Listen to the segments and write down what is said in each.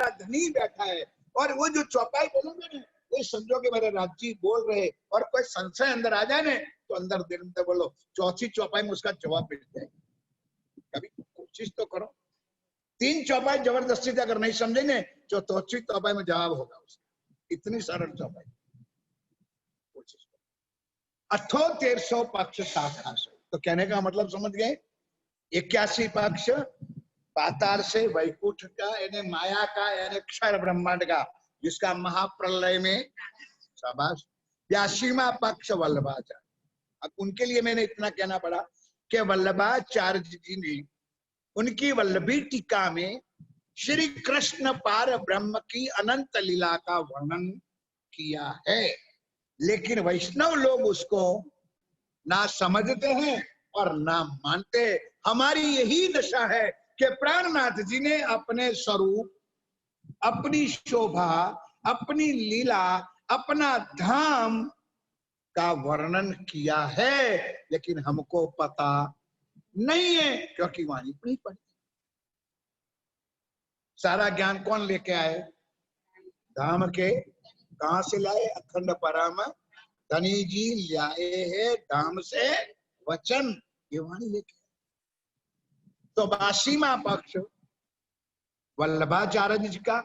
बड़ा धनी बैठा है, और वो जो चौपाई बोलोगे ना, ये समझो कि मेरे राज जी बोल रहे, और कोई संशय अंदर आ जाए ना, तो अंदर दिल में बोलो, चौथी चौपाई में उसका जवाब मिल जाए। कभी कोशिश तो करो। 3 चौपाई जबरदस्ती से अगर नहीं समझे ना, तो चौथी चौपाई में जवाब होगा उसका। इतनी सरल चौपाई। कोशिश करो। अथो 1300 पक्ष शाखा से, तो कहने का मतलब समझ गए। 81 पक्ष पाताल से वैकुंठ का, यानी माया का, यानी क्षर ब्रह्मांड का, जिसका महाप्रलय में शाबाश। 82वां पक्ष वल्लभाचार्य। अब उनके लिए मैंने इतना कहना पड़ा कि वल्लभाचार्य जी ने उनकी वल्लभी टीका में श्री कृष्ण पार ब्रह्म की अनंत लीला का वर्णन किया है, लेकिन वैष्णव लोग उसको ना समझते हैं और ना मानते। हमारी यही दशा है कि प्राणनाथ जी ने अपने स्वरूप, अपनी शोभा, अपनी लीला, अपना धाम का वर्णन किया है, लेकिन हमको पता नहीं है, क्योंकि वाणी नहीं पढ़ी। सारा ज्ञान कौन लेके आए? धाम के। कहां से लाए? अखंड परम धनी जी लाए है धाम से वचन, ये वाणी लेके। तो 82वां पक्ष वल्लभाचार्य जी का,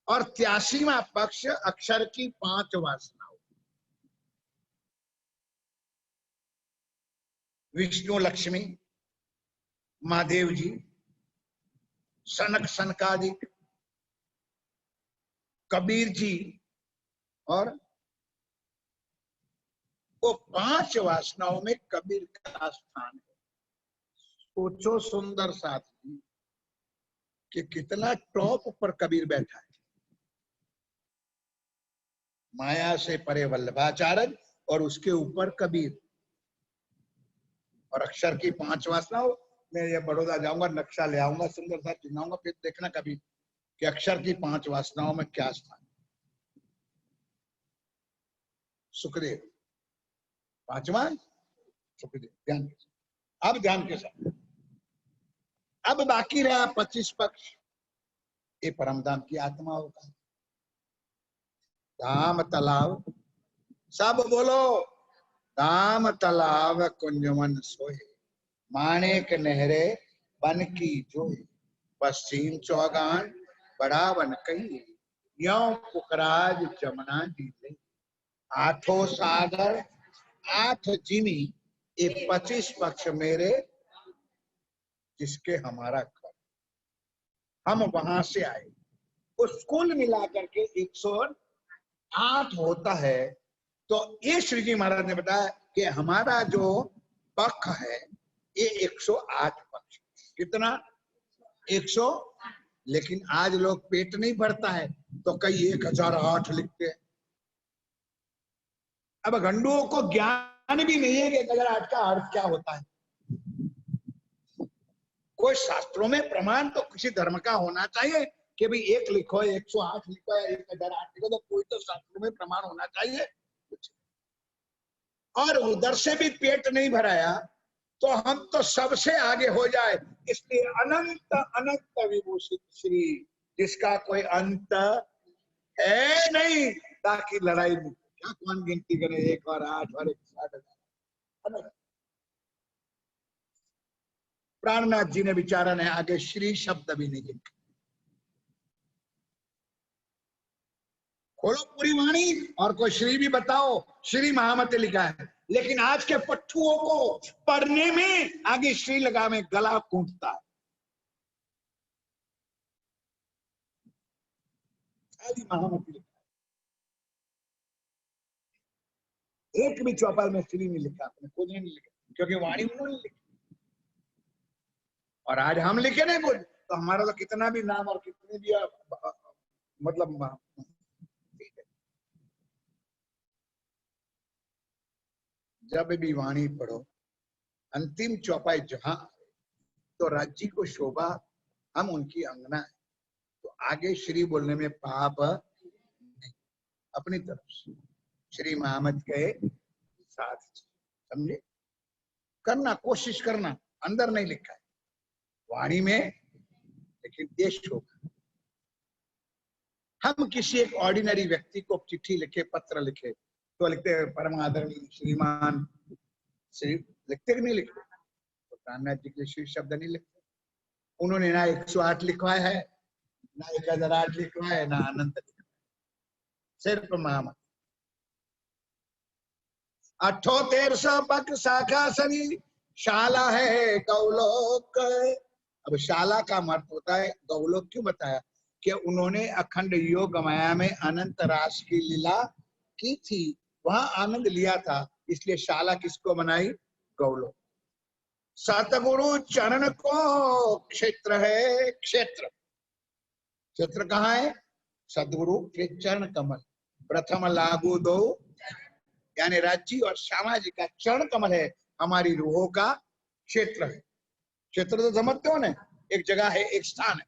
और 83वां पक्ष अक्षर की 5 वासनाओं। विष्णु लक्ष्मी, महादेव जी, सनक सनकादिक, कबीर जी, और वो 5 वासनाओं में कबीर का स्थान है। सोचो सुंदर साथी कि कितना टॉप पर कबीर बैठा है। माया से परे वल्लभाचार्य, और उसके ऊपर कबीर, और अक्षर की 5 वासनाओं। मैं ये बड़ौदा जाऊंगा, नक्शा ले आऊंगा, सुंदर सा चिन्हाऊंगा, फिर देखना कभी कि अक्षर की 5 वासनाओं में क्या स्थान। सुखदेव 5वां, सुखदेव। ध्यान के साथ, अब ध्यान के साथ। अब बाकी रहा 25 पक्ष, ये परमधाम की आत्माओं का। धाम तालाब, सब बोलो। धाम तालाब कुंजवन सोए, माणिक नहरे बन की जोए, पश्चिम चौगान बढ़ावन कही, यो पुखराज जमुना जीते, आठों सागर 8 जिमी, ये 25 पक्ष मेरे, जिसके हमारा घर, हम वहां से आए। उस कुल मिलाकर के 108 होता है। तो ये श्री जी महाराज ने बताया कि हमारा जो पक्ष है ये 108 पक्ष। कितना? 100। लेकिन आज लोग पेट नहीं भरता है तो कई 1008 लिखते हैं। अब गंडुओं को ज्ञान भी नहीं है कि 1008 का अर्थ क्या होता है। कोई शास्त्रों में प्रमाण तो किसी धर्म का होना चाहिए कि भाई 1 लिखो, 108 लिखो या 1008 लिखो, तो कोई तो शास्त्रों में प्रमाण होना चाहिए। और उधर से भी पेट नहीं भराया तो हम तो सबसे आगे हो जाए। इसलिए अनंत अनंत विभूषित श्री, जिसका कोई अंत है नहीं, ताकि लड़ाई में क्या कौन गिनती करे 1 और 8 और 160,000। प्राणनाथ जी ने विचारा ने आगे श्री शब्द भी नहीं लिखा। खोलो पूरी वाणी और कोई श्री भी बताओ। श्री महामते लिखा है, लेकिन आज के पट्टुओं को पढ़ने में आगे श्री लगा में गला कूटता है। महामती लिखा है, एक भी चौपाई में श्री नहीं लिखा, आपने खुद नहीं लिखा, क्योंकि वाणी उन्होंने लिखी। और आज हम लिखे नहीं कुछ, तो हमारा तो कितना भी नाम और कितने भी मतलब जब भी वाणी पढ़ो, अंतिम चौपाई जहां तो राज्य को शोभा, हम उनकी अंगना है, तो आगे श्री बोलने में पाप नहीं। अपनी तरफ से श्री महामत के साथ, समझे? करना, कोशिश करना, अंदर नहीं लिखा है वाणी में, लेकिन ये शोभा। हम किसी एक ऑर्डिनरी व्यक्ति को चिट्ठी लिखे, पत्र लिखे, तो लिखते हैं परम आदरणीय श्रीमान श्री, लिखते कि नहीं लिखते? तो कान्हा जी के श्री शब्द नहीं लिखते। उन्होंने ना 108 लिखवाया है, ना 1008 लिखवाया है, ना अनंत लिखवाया, सिर्फ महामत। 13 पक शाखा सनी शाला है गौलोक। अब शाला का अर्थ होता है गौलोक। क्यों बताया? कि उन्होंने अखंड योग माया में अनंत रास की लीला की थी, वहां आनंद लिया था, इसलिए शाला किसको बनाई? गौलोक। सतगुरु चरण को क्षेत्र है, क्षेत्र, क्षेत्र कहाँ है? सदगुरु के चरण कमल। प्रथम लागू दो, यानी राज्य और श्यामा जी का चरण कमल है, हमारी रूहों का क्षेत्र है। क्षेत्र तो समझते हो ना, एक जगह है, एक स्थान है,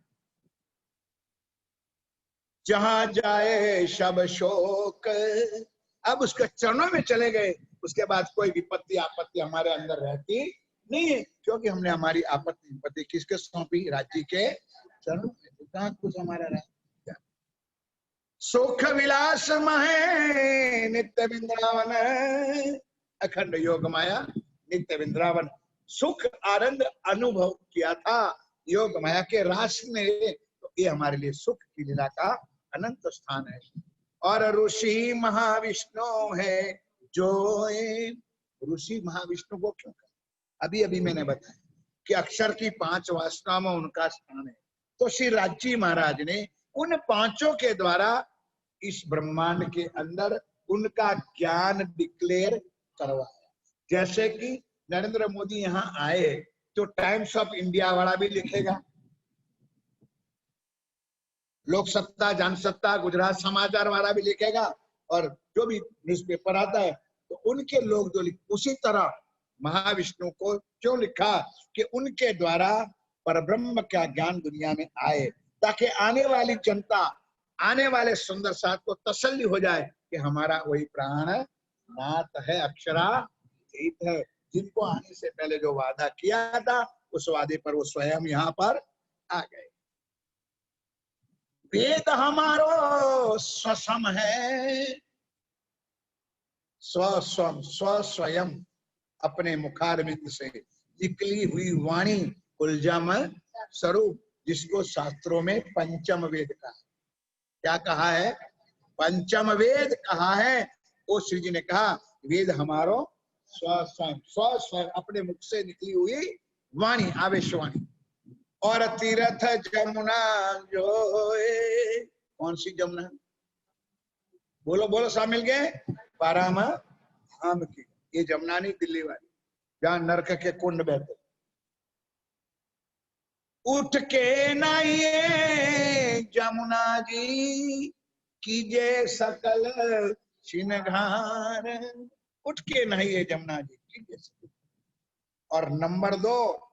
जहां जाए शब शोक। अब उसके चरणों में चले गए, उसके बाद कोई विपत्ति आपत्ति हमारे अंदर रहती नहीं है, क्योंकि हमने हमारी आपत्ति विपत्ति किसके सौंपी? राज्य के चरणों में। कहाँ कुछ हमारा रहा? सुख विलास महे नित्य वृंदावन, अखंड योग माया नित्य वृंदावन। सुख आनंद अनुभव किया था योग माया के रास में, तो ये हमारे लिए सुख की लीला का अनंत स्थान है। और ऋषि महाविष्णु है जो, ऋषि महाविष्णु को क्यों कहा? अभी अभी मैंने बताया कि अक्षर की 5 वासनाओं में उनका स्थान है। तो श्री राज्य महाराज ने उन 5 के द्वारा इस ब्रह्मांड के अंदर उनका ज्ञान डिक्लेयर करवाया। जैसे कि नरेंद्र मोदी यहाँ आए तो टाइम्स ऑफ इंडिया वाला भी लिखेगा, लोक सत्ता, जनसत्ता, गुजरात समाचार वाला भी लिखेगा, और जो भी न्यूज़पेपर आता है तो उनके लोग जो उसी तरह महाविष्णु को क्यों लिखा? कि उनके द्वारा परब्रह्म का ज्ञान दुनिया में आए, ताकि आने वाली जनता, आने वाले सुंदर साथ को तसल्ली हो जाए कि हमारा वही प्राण नाथ है, अक्षरातीत है। जिनको आने से पहले जो वादा किया था, उस वादे पर वो स्वयं यहाँ पर आ गए। वेद हमारो स्वसम है, स्व स्वयं अपने मुखारविंद से निकली हुई वाणी कुलजम स्वरूप, जिसको शास्त्रों में पंचम वेद कहा। क्या कहा है? पंचम वेद कहा है। वो श्री जी ने कहा वेद हमारो स्व अपने मुख से निकली हुई वाणी, आवेशवाणी। और तीर्थ जमुना जो, कौन सी जमुना? बोलो बोलो, सब मिल गए। परम धाम की, ये जमुना नहीं दिल्ली वाली, जहां नरक के कुंड बहते। उठ के नहाइए जमुना जी, कीजिए सकल श्रृंगार। उठ के नहाइए जमुना जी, कीजिए सकल। और नंबर 2,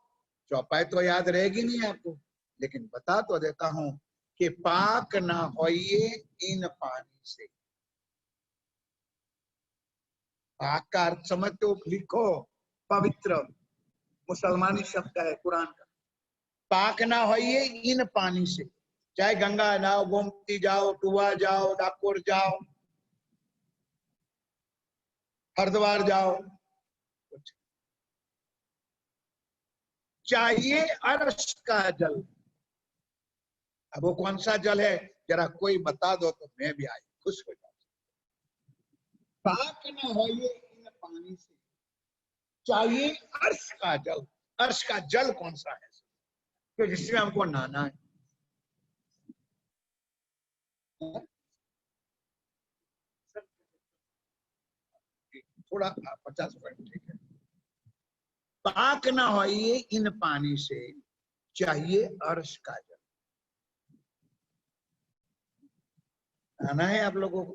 चौपाई तो याद रहेगी नहीं आपको, लेकिन बता तो देता हूं कि पाक ना होइए इन पानी से। पाक का अर्थ समझते हो? लिखो, पवित्र मुसलमानी शब्द है कुरान का। पाक ना होइए इन पानी से, चाहे गंगा जाओ, गोमती जाओ, टुआ जाओ, डाकोर जाओ, हरिद्वार जाओ, चाहिए अर्श का जल। अब वो कौन सा जल है, जरा कोई बता दो तो मैं भी आई खुश हो जाऊं। पाक न होइए इन पानी से, चाहिए अर्श का जल। अर्श का जल कौन सा है? तो जिसमें हमको नहाना है। थोड़ा 50 पॉइंट, ठीक है। पाक न होइए इन पानी से, चाहिए अर्श का जल। नहाना है आप लोगों को।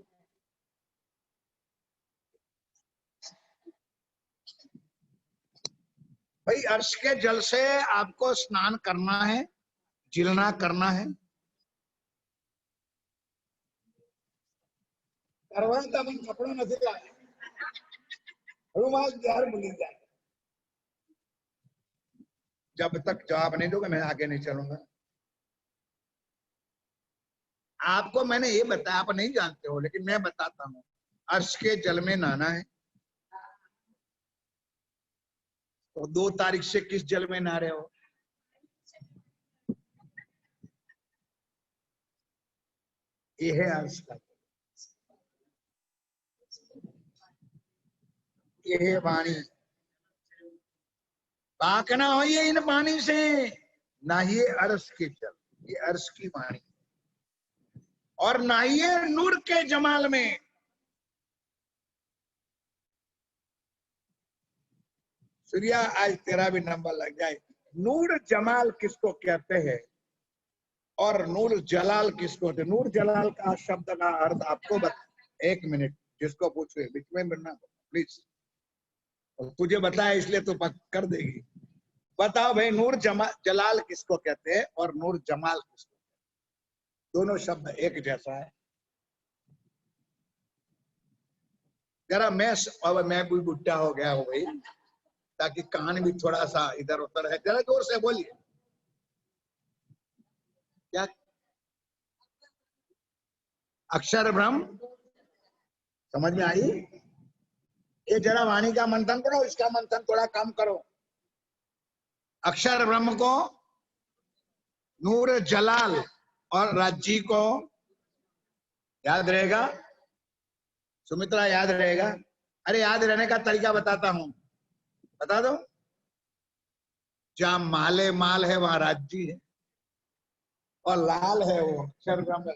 भाई अर्श के जल से आपको स्नान करना है, जिलना करना है। करवाता अपन कपड़ा नहीं लाए, रुमाल यार भूल जाए। जब तक जवाब नहीं दोगे मैं आगे नहीं चलूंगा। आपको मैंने ये बताया, आप नहीं जानते हो, लेकिन मैं बताता हूँ। अर्श के जल में नहाना है, तो 2 तारीख से किस जल में नहा रहे हो? ये है अर्श का, ये है वाणी। पाकना हो ये इन पानी से, नहाइए अर्श के जल, ये अर्श की वाणी। और नहाइए नूर के जमाल में। सूर्या आज तेरा भी नंबर लग जाए। नूर जमाल किसको कहते हैं और नूर जलाल किसको कहते हैं? नूर जलाल का शब्द का अर्थ आपको एक मिनट, जिसको पूछे बीच में बनना प्लीज, तुझे बताया इसलिए तो कर देगी। बताओ भाई, नूर जलाल किसको कहते हैं और नूर जमाल किसको? दोनों शब्द एक जैसा है। जरा मैं भी बुढ़ा हो गया हूँ भाई, ताकि कान भी थोड़ा सा इधर उधर है, जरा जोर से बोलिए। क्या? अक्षर ब्रह्म समझ में आई? ये जरा वाणी का मंथन करो, इसका मंथन थोड़ा कम करो। अक्षर ब्रह्म को नूर जलाल और राज्जी को याद रहेगा? सुमित्रा याद रहेगा? अरे याद रहने का तरीका बताता हूं, बता दो। जहां माले माल है वहां राज्जी है, और लाल है वो अक्षर ब्रह्म।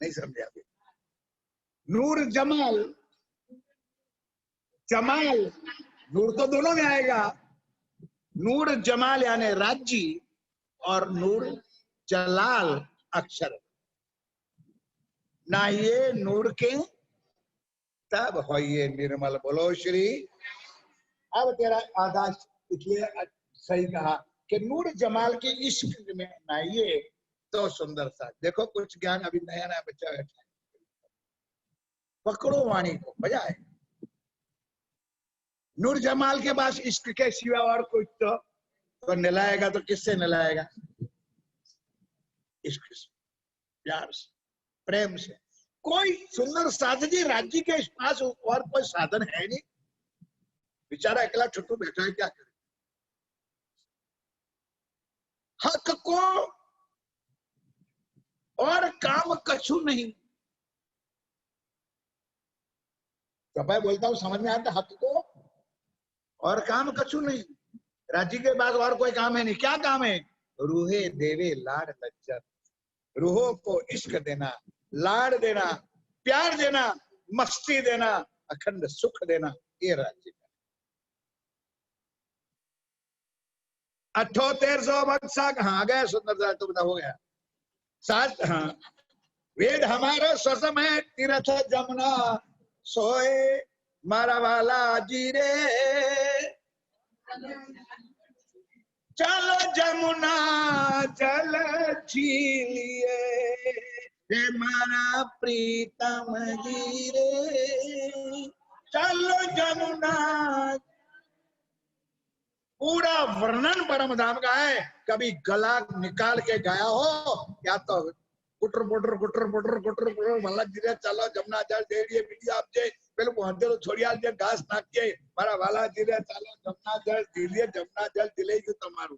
नहीं समझे अभी? नूर जमाल, जमाल नूर तो दोनों में आएगा। नूर जमाल यानी राज्जी और नूर जलाल अक्षर। ना ये नूर के तब हो ये निर्मल। बोलो श्री। अब तेरा आधार इसलिए सही कहा कि नूर जमाल के इश्क में नाइए तो सुंदर सा। देखो कुछ ज्ञान अभी नया नया बच्चा बैठा है, पकड़ो वाणी को, मजा आए। नूर जमाल के पास इश्क के सिवा और कुछ तो नलाएगा तो किससे नलाएगा? इश्क से, प्यार से, प्रेम से। कोई सुंदर साधनी राज्य के पास और कोई साधन है नहीं, बेचारा अकेला छुट्टू बैठा है, क्या करे? हक को और काम कछु नहीं। तो मैं बोलता हूं समझ में आता, हक को और काम कछु नहीं। राज्य के पास और कोई काम है नहीं। क्या काम है? रूहे देवे लाड़ लज्जत, रूहों को इश्क देना, लाड़ देना, प्यार देना, मस्ती देना, अखंड सुख देना, ये राज्य का। 7800 बक्सा कहाँ गया? सुंदर तो बता हो गया साथ। हाँ, वेद हमारा स्वसम है, तीर्थ जमुना सोए मारा वाला जीरे। चलो जमुना जल झीलिए, हे मारा प्रीतम जीरे। चलो जमुना। पूरा वर्णन परम धाम का है, कभी गला निकाल के गाया हो या तो गुटर गुटर गुटर गुटर गुटर गुटर भला धीरे चलो जमुना जल डेड़िए बीड़ी आप जे પેલું પહોંચેલો છોડિયા જે ઘાસ નાખીએ મારા વાલા ધીરે ચાલો જમના જળ ધીરે જમના જળ દિલે ગયું તમારું.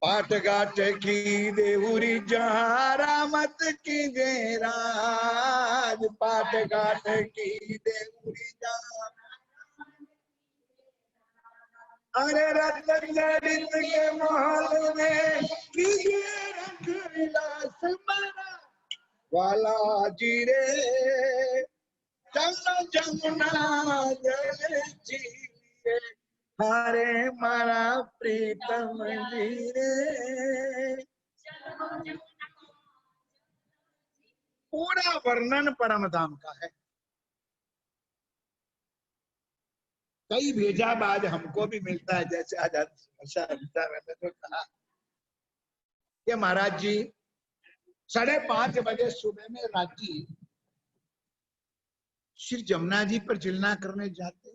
पाठ घाट की देहुरी जहाँ रामत की जय राज। पाठ घाट की देहुरी जहाँ, अरे रतन ललित के महल में कीजिए रंग विलास मारा वाला जीरे। चलो जमुना जल झीलिए, हरे मारा प्रीतम जीरे। पूरा वर्णन परम धाम का है। कई भेजा बाद हमको भी मिलता है, जैसे आज मैंने जो कहा कि महाराज जी 5:30 बजे सुबह में राजी श्री जमुना जी पर जिलना करने जाते।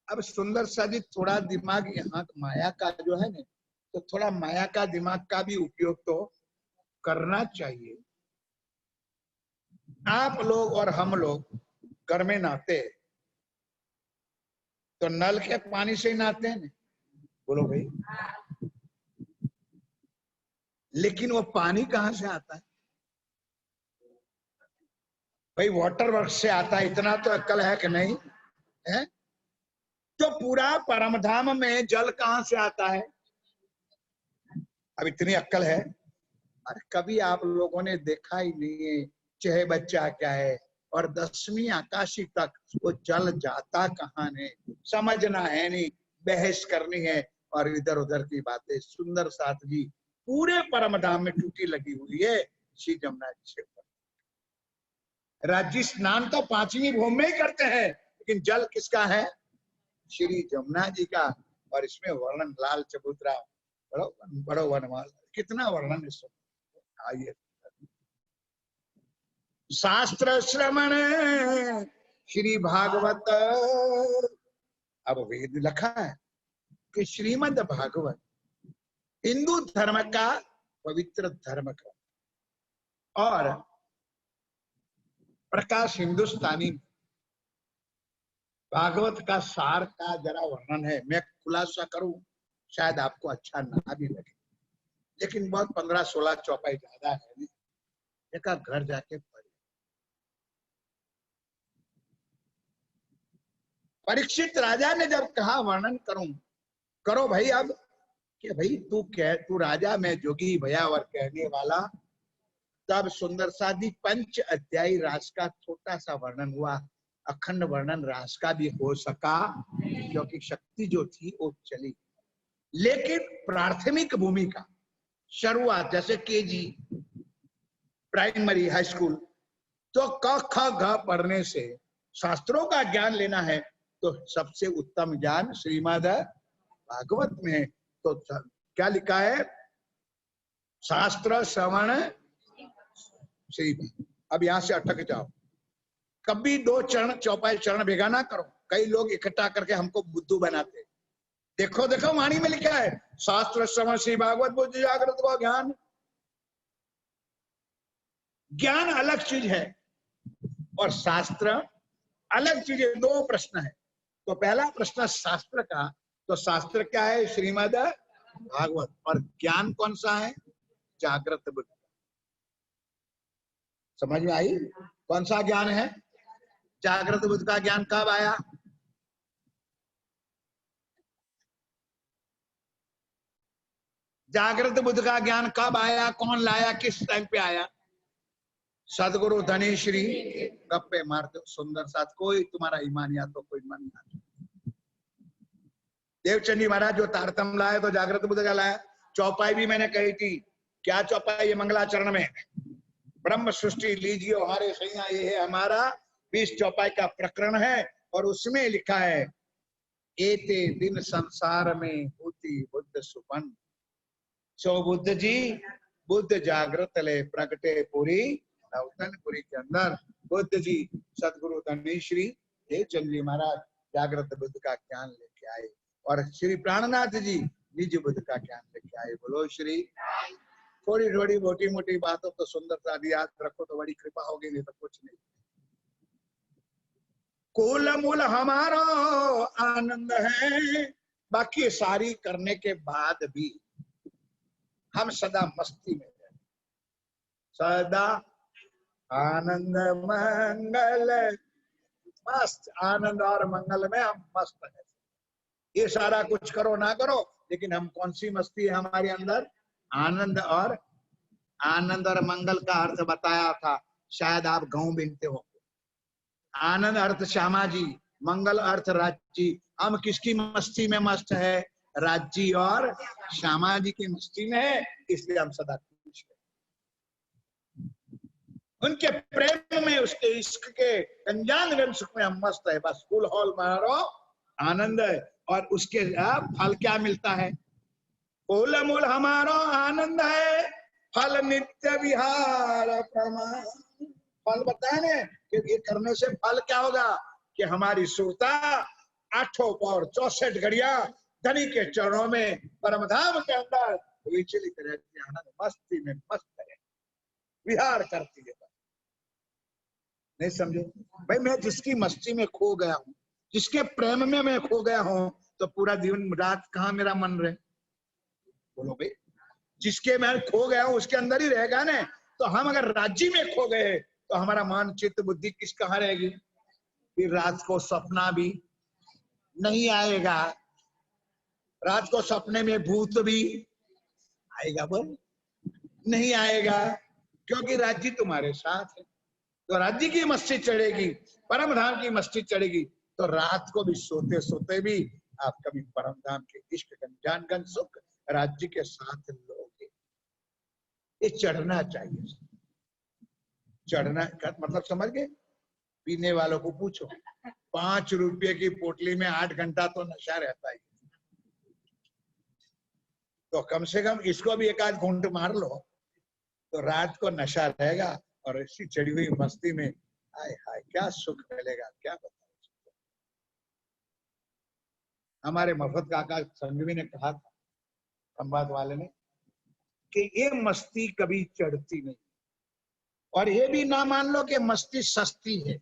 अब सुंदर सा जी थोड़ा दिमाग यहाँ माया का जो है ना, तो थोड़ा माया का दिमाग का भी उपयोग तो करना चाहिए। आप लोग और हम लोग घर में नहाते तो नल के पानी से ही नहाते हैं ना, बोलो भाई। लेकिन वो पानी कहां से आता है भाई? वाटर वर्क से आता है, इतना तो अक्ल है कि नहीं है? तो पूरा परमधाम में जल कहां से आता है? अब इतनी अक्ल है। अरे कभी आप लोगों ने देखा ही नहीं है चाहे बच्चा क्या है, और 10वीं आकाशी तक वो जल जाता कहाँ है समझना है नहीं, बहस करनी है और इधर उधर की बातें। सुंदर साथ जी पूरे परमधाम में टूटी लगी हुई है श्री जमुना जी से। राज्य स्नान तो 5वीं भूमि में ही करते हैं, लेकिन जल किसका है? श्री जमुना जी का। और इसमें वर्णन लाल चबूतरा, बड़ो वनमाल, कितना वर्णन इस। आइए, शास्त्र श्रवण श्री भागवत। अब वेद लिखा है कि श्रीमद् भागवत हिंदू धर्म का पवित्र धर्म का, और प्रकाश हिंदुस्तानी भागवत का सार का जरा वर्णन है। मैं खुलासा करूं, शायद आपको अच्छा ना भी लगे, लेकिन बहुत 15-16 चौपाई ज्यादा है, एक घर जाके पढ़े। परीक्षित राजा ने जब कहा वर्णन करूं, करो भाई। अब कि भाई तू राजा, मैं जोगी भयावर कहने वाला। तब सुंदर सादी 5 अध्यायी रास का छोटा सा वर्णन हुआ। अखंड वर्णन रास का भी हो सका, क्योंकि शक्ति जो थी वो चली। लेकिन प्राथमिक भूमिका शुरुआत जैसे केजी, प्राइमरी, हाई स्कूल, तो क ख ग पढ़ने से शास्त्रों का ज्ञान लेना है, तो सबसे उत्तम ज्ञान श्रीमद् भागवत में है। तो क्या लिखा है? शास्त्र श्रवण श्री। अब यहां से अटक जाओ, कभी 2 चरण चौपाई चरण भेगा ना करो। कई लोग इकट्ठा करके हमको बुद्धू बनाते। देखो देखो वाणी में लिखा है शास्त्र श्रवण श्री भागवत बुद्ध जागृत को ज्ञान। ज्ञान अलग चीज है और शास्त्र अलग चीज है। 2 प्रश्न है। तो पहला प्रश्न शास्त्र का, तो शास्त्र क्या है? श्रीमद् भागवत। और ज्ञान कौन सा है? जागृत बुद्ध। समझ में आई? कौन सा ज्ञान है? जागृत बुद्ध का ज्ञान कब आया? जागृत बुद्ध का ज्ञान कब आया? कौन लाया? किस टाइम पे आया? सदगुरु धनेश्वरी गप्पे मारते सुंदर साथ, कोई तुम्हारा ईमान या तो कोई मन ना। देवचंदी महाराज जो तारतम लाए तो जागृत बुद्ध का लाया। चौपाई भी मैंने कही थी। क्या चौपाई है? मंगलाचरण में ब्रह्म सृष्टि लीजिए हमारे सैया, ये है हमारा 20 चौपाई का प्रकरण है। और उसमें लिखा है एते दिन संसार में होती बुद्ध सुपन। सो बुद्ध जी बुद्ध जागृत ले प्रगटे पूरी नवतनपुरी के अंदर। बुद्ध जी सदगुरु धनेश्वरी देवचंद जी महाराज जागृत बुद्ध का ज्ञान लेके आए, और श्री प्राणनाथ जी निज बुद्ध का ज्ञान लेके आए। बोलो श्री। थोड़ी थोड़ी मोटी मोटी बातों तो सुंदर सा याद रखो तो बड़ी कृपा होगी, नहीं तो कुछ नहीं। कुल मूल हमारा आनंद है। बाकी सारी करने के बाद भी हम सदा मस्ती में हैं। सदा आनंद मंगल, मस्त आनंद और मंगल में हम मस्त हैं। ये सारा कुछ करो ना करो, लेकिन हम कौन सी मस्ती है हमारे अंदर? आनंद और मंगल का अर्थ बताया था, शायद आप गांव बिनते हो। आनंद अर्थ श्यामा जी, मंगल अर्थ राज्य। हम किसकी मस्ती में मस्त है? राज्य और श्यामा जी की मस्ती में है, इसलिए हम सदा खुश हैं। उनके प्रेम में, उसके इश्क के गंजान सुख में हम मस्त है। बस फुल हॉल मारो आनंद है। और उसके फल क्या मिलता है? फूल मूल हमारो आनंद है, फल नित्य विहार प्रमाण। फल बताए ने फिर ये करने से फल क्या होगा कि हमारी सुरता 8 पौर 64 घड़िया धनी के चरणों में परमधाम के अंदर विचलित रहती है, आनंद मस्ती में मस्त है, विहार करती है। नहीं समझे भाई, मैं जिसकी मस्ती में खो गया हूं, जिसके प्रेम में मैं खो गया हूं, तो पूरा दिन रात कहाँ मेरा मन रहे? बोलो भाई, जिसके मैं खो गया हूं उसके अंदर ही रहेगा ना। तो हम अगर राज्य में खो गए तो हमारा मन चित्त बुद्धि किस कहाँ रहेगी? फिर रात को सपना भी नहीं आएगा, रात को सपने में भूत भी आएगा? बोल नहीं आएगा, क्योंकि राज्य तुम्हारे साथ है। तो राज्य की मस्ती चढ़ेगी, परम धाम की मस्ती चढ़ेगी, तो रात को भी सोते सोते भी आप कभी परम धाम के इष्ट ज्ञान गण सुख राज्य के साथ लोगे। ये चढ़ना चाहिए। चढ़ना का मतलब समझ गए? पीने वालों को पूछो, 5 रुपये की पोटली में 8 घंटा तो नशा रहता है, तो कम से कम इसको भी एक आध घूंट मार लो तो रात को नशा रहेगा। और ऐसी चढ़ी हुई मस्ती में हाय हाय क्या सुख मिलेगा, क्या बताओ। हमारे मफत काका संघवी ने कहा था, खंभात वाले ने, कि ये मस्ती कभी चढ़ती नहीं, और ये भी ना मान लो कि मस्ती सस्ती है।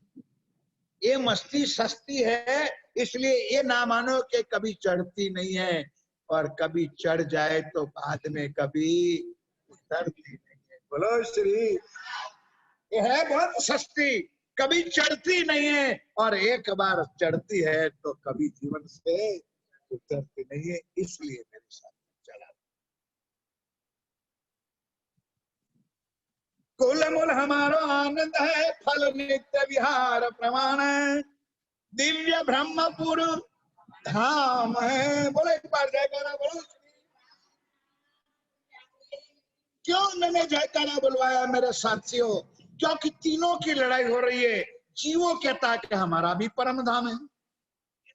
ये मस्ती सस्ती है, इसलिए ये ना मानो कि कभी चढ़ती नहीं है, और कभी चढ़ जाए तो बाद में कभी उतरती नहीं है। बोलो श्री, ये है बहुत सस्ती, कभी चढ़ती नहीं है, और एक बार चढ़ती है तो कभी जीवन से उतरती नहीं है। इसलिए मेरे साथ चला। कुल मूल हमारो आनंद है, फल नित्य विहार प्रमाण, दिव्य ब्रह्मपुर धाम है। बोलो एक बार जयकारा बोलो। क्यों मैंने जयकारा बुलवाया मेरे साथियों? क्योंकि तीनों की लड़ाई हो रही है। जीवो कहता है कि हमारा भी परम धाम है,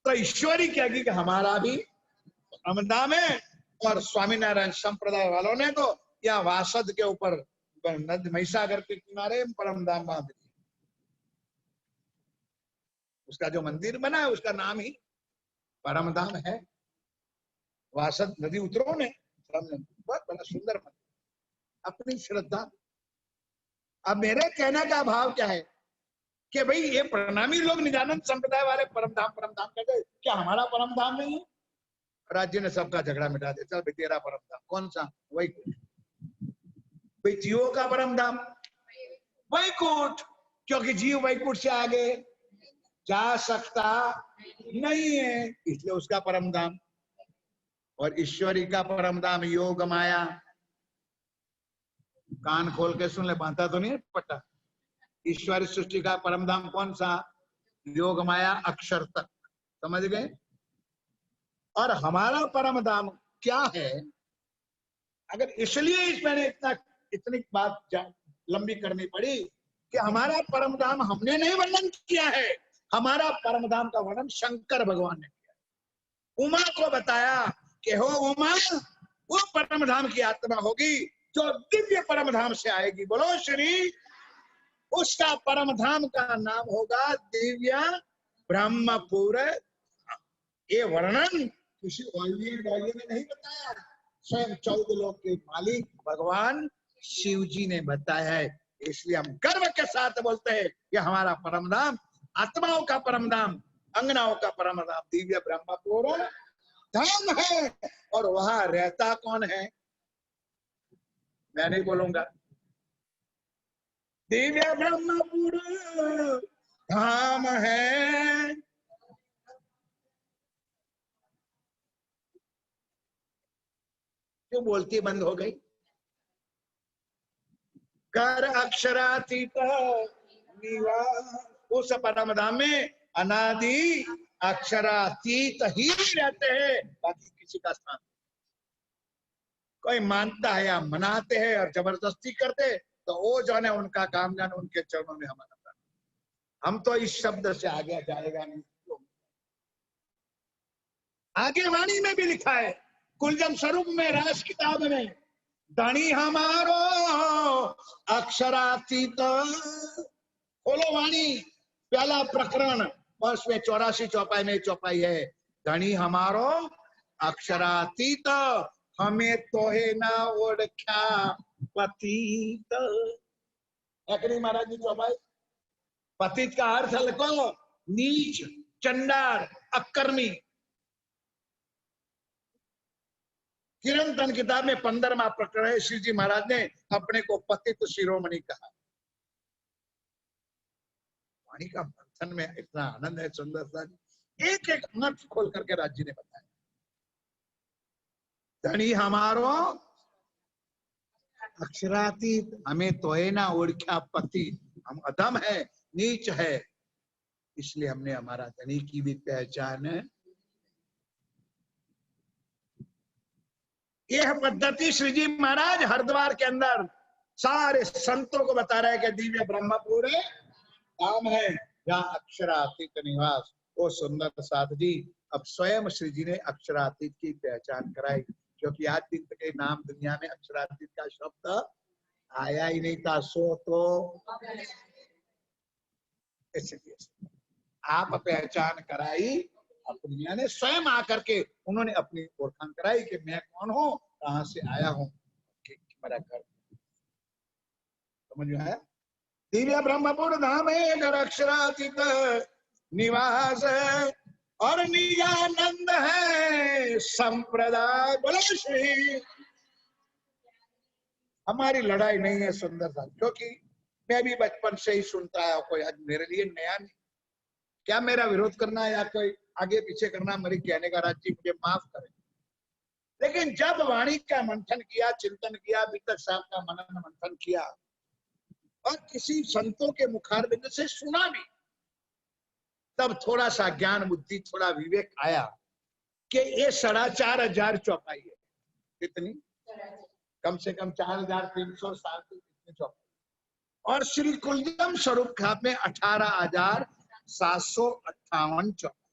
तो ईश्वरी कहेगी कि हमारा भी परम धाम है, और स्वामीनारायण संप्रदाय वालों ने तो या वासद के ऊपर महिसागर के किनारे परम धाम बांध दिया। उसका जो मंदिर बना है उसका नाम ही परम धाम है। वासद नदी उतरो ने, बहुत बड़ा सुंदर मंदिर, अपनी श्रद्धा। अब मेरे कहने का भाव क्या है कि भाई ये प्रणामी लोग निजानंद संप्रदाय वाले परम धाम कहते हैं, क्या हमारा परम धाम नहीं है? राज्य ने सबका झगड़ा मिटा दिया, चल भाई तेरा परम धाम कौन सा? वैकुंठ। भाई जीवों का परम धाम वैकुंठ, क्योंकि जीव वैकुंठ से आगे जा सकता नहीं है, इसलिए उसका परम धाम। और ईश्वरी का परम धाम योग माया। कान खोल के सुन ले, बांधा तो नहीं है पट्टा। ईश्वरी सृष्टि का परम धाम कौन सा? योग माया अक्षर तक, समझ गए? और हमारा परम धाम क्या है? अगर इसलिए इस मैंने इतनी बात लंबी करनी पड़ी कि हमारा परम धाम हमने नहीं वर्णन किया है, हमारा परम धाम का वर्णन शंकर भगवान ने किया। उमा को बताया कि हो उमा, वो परम धाम की आत्मा होगी जो दिव्य परम धाम से आएगी। बोलो श्री, उसका परम धाम का नाम होगा दिव्य ब्रह्मपुर। ये वर्णन किसी ऑलियन ने नहीं बताया, स्वयं 14 लोक के मालिक भगवान शिव जी ने बताया है। इसलिए हम गर्व के साथ बोलते हैं कि हमारा परम धाम, आत्माओं का परम धाम, अंगनाओं का परम धाम दिव्य ब्रह्मपुर धाम है। और वहां रहता कौन है? मैं नहीं बोलूंगा। दिव्य ब्रह्मपुर धाम है। क्यों बोलती बंद हो गई? कर अक्षरातीत निवास, उस परम धाम में अनादि अक्षरातीत ही रहते हैं, बाकी किसी का स्थान। कोई मानता है या मनाते हैं और जबरदस्ती करते, तो वो जाने उनका काम, जाने उनके चरणों में हमारा काम। हम तो इस शब्द से आगे जाएगा नहीं। आगे वाणी में भी लिखा है, कुलजम स्वरूप में रास किताब में, धनी हमारो अक्षरातीत खोलो वाणी, पहला प्रकरण और उसमें 84 चौपाई में चौपाई है, धनी हमारो अक्षरातीत, हमें तोहे ना ओढ़ख्या पतित। एकनी महाराज जी चौपाई। पतित का अर्थ लिखो नीच, चंडाल, अकर्मी। किरंतन किताब में 15वां प्रकरण है, श्री जी महाराज ने अपने को पतित शिरोमणि कहा। वाणी का मंथन में इतना आनंद है, सुंदरता, एक एक अर्थ खोल करके राज जी ने बताया। धनी हमारो अक्षरातीत, हमें तोहे ना ओढ़ख्या पति, हम अधम है, नीच है, इसलिए हमने हमारा धनी की भी पहचान है। यह पद्धति श्री जी महाराज हरिद्वार के अंदर सारे संतों को बता रहे हैं कि दिव्य ब्रह्मपुर धाम है जहाँ अक्षरातीत निवास। वो सुंदर साध जी अब स्वयं श्री जी ने अक्षरातीत की पहचान कराई, क्योंकि आज दिन तक के नाम दुनिया में अक्षरातीत का शब्द आया ही नहीं था। सो तो इसलिए आप पहचान कराई अपनी, यानी स्वयं आकर के उन्होंने अपनी ओळखाण कराई कि मैं कौन हूं, कहां से आया हूं, मेरा घर। समझ में आया? दिव्य ब्रह्मपुर धाम है, घर अक्षरातीत निवास है और निजानंद है संप्रदाय। बोलो श्री। हमारी लड़ाई नहीं है सुंदर सा, क्योंकि मैं भी बचपन से ही सुनता आया, कोई आज मेरे लिए नया नहीं। क्या मेरा विरोध करना या कोई आगे पीछे करना मेरी कहने का, राज्य मुझे माफ करें। लेकिन जब वाणी का मंथन किया, चिंतन किया, वितक साहब का मनन मंथन किया और किसी संतों के मुखारबिंद से सुना भी, तब थोड़ा सा ज्ञान बुद्धि, थोड़ा विवेक आया कि ये 4,500 चौपाई है। कितनी? कम से कम 4,360 चौपाई। और श्री कुलदम स्वरूप खाप में 18,758 चौपाई।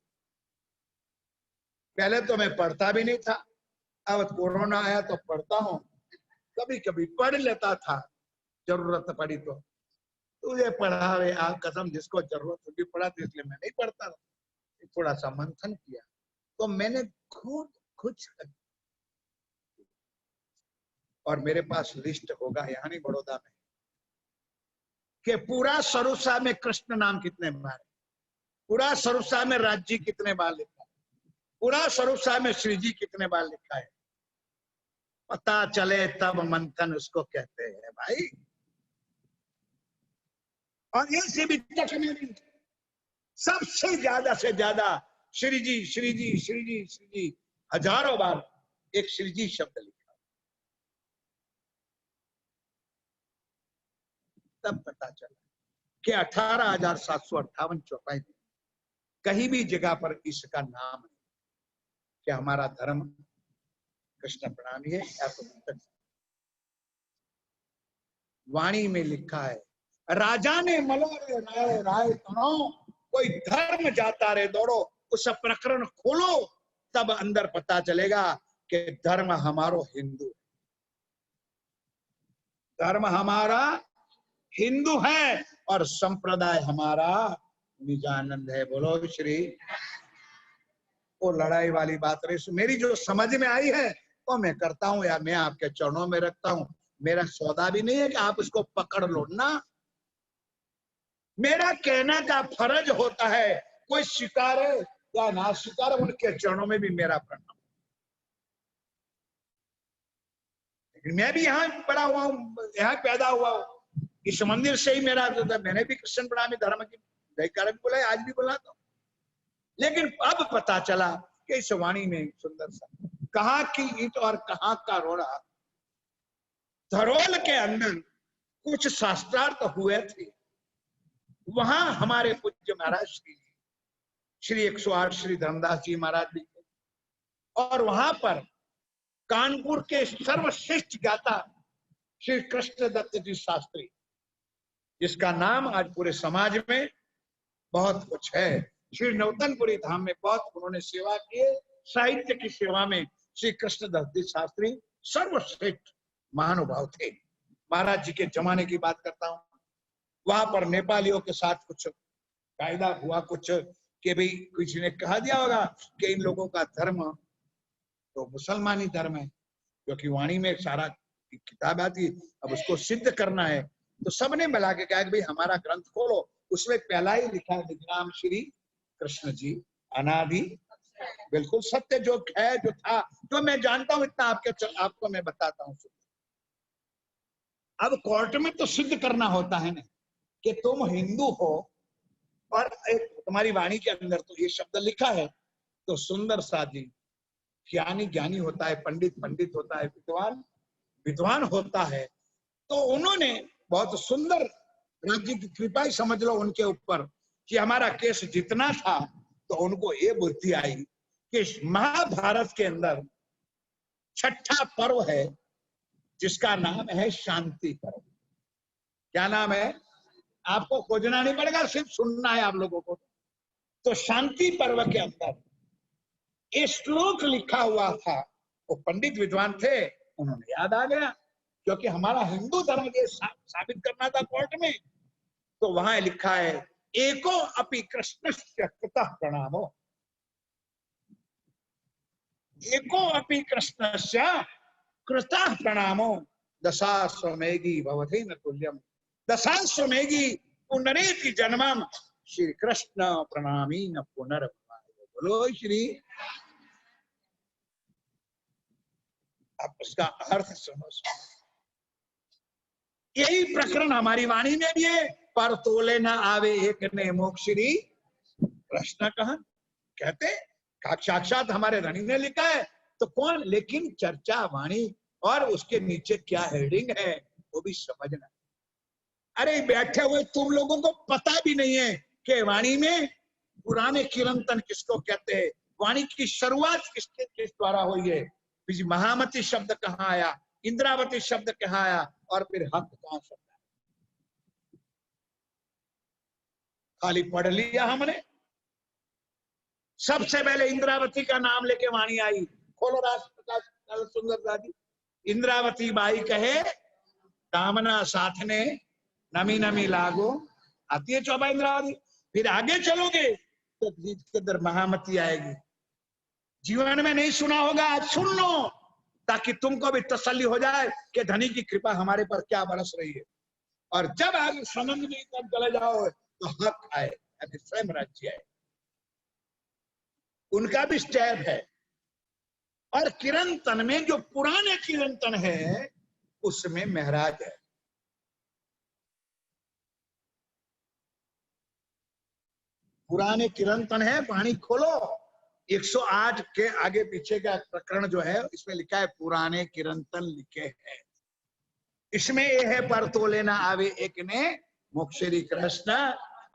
पहले तो मैं पढ़ता भी नहीं था, अब कोरोना आया तो पढ़ता हूँ। कभी कभी पढ़ लेता था, जरूरत पड़ी तो। तुझे पढ़ा रे आप कसम, जिसको जरूरत होगी पढ़ा, तो इसलिए मैं नहीं पढ़ता। थोड़ा सा मंथन किया तो मैंने खुद कुछ, और मेरे पास लिस्ट होगा यहाँ नहीं बड़ौदा में, कि पूरा स्वरूप साहब में कृष्ण नाम कितने बार, पूरा स्वरूप साहब में राज जी कितने बार लिखा है, पूरा स्वरूप साहब में श्री जी कितने बार लिखा है। पता चले तब मंथन उसको कहते हैं भाई। और इसी वितक में भी सबसे ज्यादा से ज्यादा श्री जी श्री जी श्री जी श्री जी, हजारों बार एक श्री जी शब्द लिखा। तब पता चला कि 18,758 चौपाई में कहीं भी जगह पर इसका नाम है कि हमारा धर्म कृष्ण प्रणामी है, या तो वाणी में लिखा है, राजा ने मलोरे राय राय तनो, कोई धर्म जाता रे दौड़ो, उस प्रकरण खोलो, तब अंदर पता चलेगा कि धर्म हमारो हिंदू, धर्म हमारा हिंदू है और संप्रदाय हमारा निजानंद है। बोलो श्री। वो लड़ाई वाली बात रही, मेरी जो समझ में आई है वो मैं करता हूं, या मैं आपके चरणों में रखता हूं। मेरा सौदा भी नहीं है कि आप उसको पकड़ लो ना, मेरा कहने का फर्ज होता है। कोई स्वीकार है या ना स्वीकार, उनके चरणों में भी मेरा प्रणाम। लेकिन मैं भी यहाँ बड़ा हुआ हूँ, यहाँ पैदा हुआ हूँ, इस मंदिर से ही मेरा, मैंने भी कृष्ण प्रणामी धर्म की जयकार भी बोला, आज भी बोला था। लेकिन अब पता चला कि इस वाणी में सुंदर सा, कहाँ की ईंट और कहाँ का रोड़ा, धरोल के अंदर कुछ शास्त्रार्थ हुए थे। वहां हमारे पूज्य महाराज श्री 108 श्री धर्मदास जी महाराज भी थे, और वहां पर कानपुर के सर्वश्रेष्ठ गाता श्री कृष्ण दत्त जी शास्त्री, जिसका नाम आज पूरे समाज में बहुत कुछ है। श्री नवतनपुरी धाम में बहुत उन्होंने सेवा की है, साहित्य की सेवा में श्री कृष्ण दत्त जी शास्त्री सर्वश्रेष्ठ महानुभाव थे। महाराज जी के जमाने की बात करता हूं, वहां पर नेपालियों के साथ कुछ कायदा हुआ, कुछ कि भाई किसी ने कहा दिया होगा कि इन लोगों का धर्म तो मुसलमानी धर्म है, क्योंकि वाणी में सारा किताब आती, अब उसको सिद्ध करना है। तो सबने मिला के कहा कि भाई हमारा ग्रंथ खोलो, उसमें पहला ही लिखा है निजनाम श्री कृष्ण जी अनादि, बिल्कुल सत्य जो है, जो था, जो मैं जानता हूं इतना आपको मैं बताता हूं। अब कोर्ट में तो सिद्ध करना होता है ना कि तुम हिंदू हो, और एक तुम्हारी वाणी के अंदर तो ये शब्द लिखा है, तो सुंदर सा जी ज्ञानी ज्ञानी होता है, पंडित पंडित होता है, विद्वान विद्वान होता है। तो उन्होंने बहुत सुंदर, राज्य की कृपा ही समझ लो उनके ऊपर, कि हमारा केस जितना था, तो उनको ये बुद्धि आई कि महाभारत के अंदर छठा पर्व है जिसका नाम है शांति पर्व। क्या नाम है? आपको खोजना नहीं पड़ेगा, सिर्फ सुनना है आप लोगों को। तो शांति पर्व के अंदर ये श्लोक लिखा हुआ था, वो पंडित विद्वान थे, उन्होंने याद आ गया, क्योंकि हमारा हिंदू धर्म ये साबित करना था कोर्ट में। तो वहां लिखा है एको अपि कृष्णस्य कृतः प्रणामो, एको अपि कृष्णस्य कृतः प्रणामो दशाश्वमेघी भवति न तुल्यम, दशाश्वमेघी पुनरेति जन्मम श्री कृष्ण प्रणामी न पुनर्भवाय। बोलो श्री। अब उसका अर्थ सुनो। यही प्रकरण हमारी वाणी में भी है, पर तोले न आवे एक ने मोक्षरी कृष्ण कहा, कहते साक्षात हमारे धनी ने लिखा है, तो कौन, लेकिन चर्चा वाणी और उसके नीचे क्या हेडिंग है वो भी समझना। अरे बैठे हुए तुम लोगों को पता भी नहीं है कि वाणी में पुराने कीर्तन किसको कहते हैं, वाणी की शुरुआत किस द्वारा हुई है, महामती शब्द कहाँ आया, इंद्रावती शब्द कहाँ आया, और फिर हक कहाँ शब्द आया। खाली पढ़ लिया हमने। सबसे पहले इंद्रावती का नाम लेके वाणी आई। खोलो राष्ट्र सुंदर दादी। इंद्रावती बाई कहे दामना साथ ने नमी नमी लागो, आती है चौबा इंद्रावती। फिर आगे चलोगे तो गीत के अंदर महामती आएगी। जीवन में नहीं सुना होगा, आज सुन लो, ताकि तुमको भी तसल्ली हो जाए कि धनी की कृपा हमारे पर क्या बरस रही है। और जब आगे समझ में तब चले जाओ तो हक आए, स्वयं राज्य आए, उनका भी स्टेप है। और कीर्तन में जो पुराने कीर्तन है उसमें महराज है। पुराने कीर्तन है, वाणी खोलो 108 के आगे पीछे का प्रकरण जो है इसमें लिखा है पुराने कीर्तन लिखे हैं। इसमें ये है पर तोले ना आवे एक ने मोक्ष श्री कृष्ण,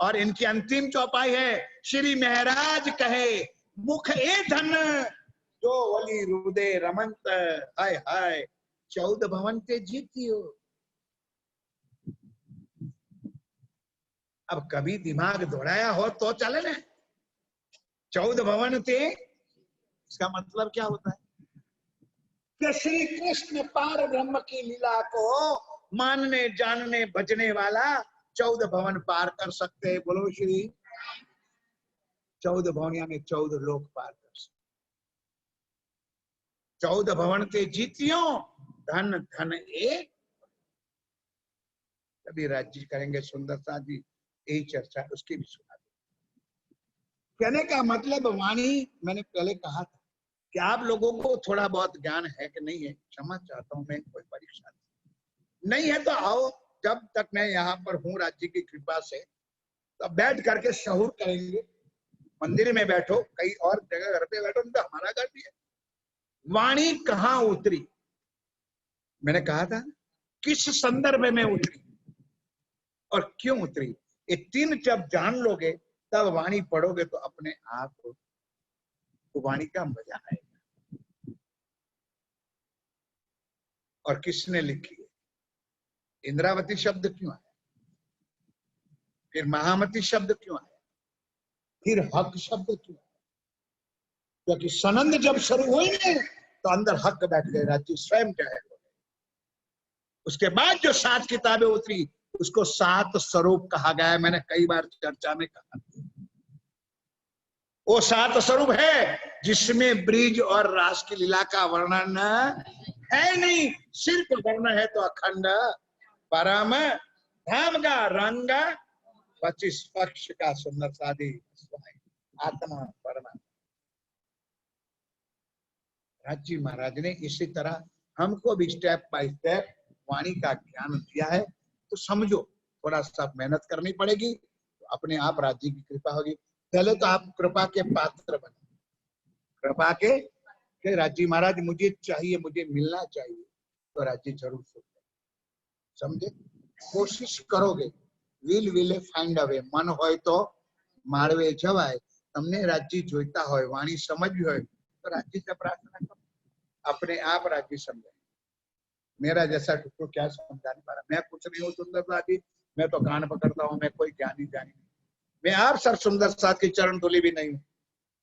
और इनकी अंतिम चौपाई है श्री महराज कहे मुख ए धन जो वली रुदे रमंत, हाय हाय 14 भवन ते जीतियो। अब कभी दिमाग दौड़ाया हो तो चले ना। 14 भवन थे, इसका मतलब क्या होता है कि श्री कृष्ण पार ब्रह्म की लीला को मानने जानने भजने वाला 14 भवन पार कर सकते हैं। बोलो श्री। 14 भवन यानी 14 लोक पार कर सकते। 14 भवन ते जीतियो धन धन एक। कभी राज्य करेंगे सुंदरता जी, यही चर्चा उसकी भी सुना दे। कहने का मतलब वाणी, मैंने पहले कहा था कि आप लोगों को थोड़ा बहुत ज्ञान है कि नहीं है, क्षमा चाहता हूं, मैं कोई परीक्षा नहीं है तो आओ, जब तक मैं यहाँ पर हूँ राज्य की कृपा से, तो बैठ करके शहूर करेंगे। मंदिर में बैठो, कहीं और जगह घर पे बैठो, तो हमारा घर भी है। वाणी कहाँ उतरी, मैंने कहा था किस संदर्भ में उतरी और क्यों उतरी, ये तीन जब जान लोगे तब वाणी पढ़ोगे तो अपने आप तो वाणी का मजा आएगा। और किसने लिखी है, इंद्रावती शब्द क्यों आया, फिर महामती शब्द क्यों आया, फिर हक शब्द क्यों आया, क्योंकि सनंद जब शुरू हुई ना तो अंदर हक बैठ गए, राज्य स्वयं जाहिर हो गए। उसके बाद जो 7 किताबें उतरी उसको 7 स्वरूप कहा गया है, मैंने कई बार चर्चा में कहा। वो 7 स्वरूप है जिसमें ब्रिज और रास की लीला का वर्णन है नहीं, सिर्फ वर्णन है तो अखंड परम धाम का रंग 25 पक्ष का सुंदर शादी आत्मा परमात्मा। राज जी महाराज ने इसी तरह हमको भी स्टेप बाय स्टेप वाणी का ज्ञान दिया है। तो समझो, थोड़ा सा मेहनत करनी पड़ेगी तो अपने आप राज जी की कृपा होगी। पहले तो आप कृपा के पात्र बने, कृपा के राज जी महाराज मुझे चाहिए, मुझे मिलना चाहिए, तो राज जी जरूर सुनते, समझे। कोशिश करोगे, विल फाइंड अ वे, मन होय तो माळवे जवाय। તમને રાજી જોઈતા હોય, વાણી સમજવી હોય તો રાજી से प्रार्थना करो, अपने आप राजी समझे। मेरा जैसा टुकड़ो क्या समझा नहीं पा रहा, मैं कुछ नहीं हूँ सुंदर साथ जी, मैं तो कान पकड़ता हूँ, मैं कोई ज्ञानी नहीं, मैं आप सर सुंदर साथ की चरण धूलि भी नहीं हूँ,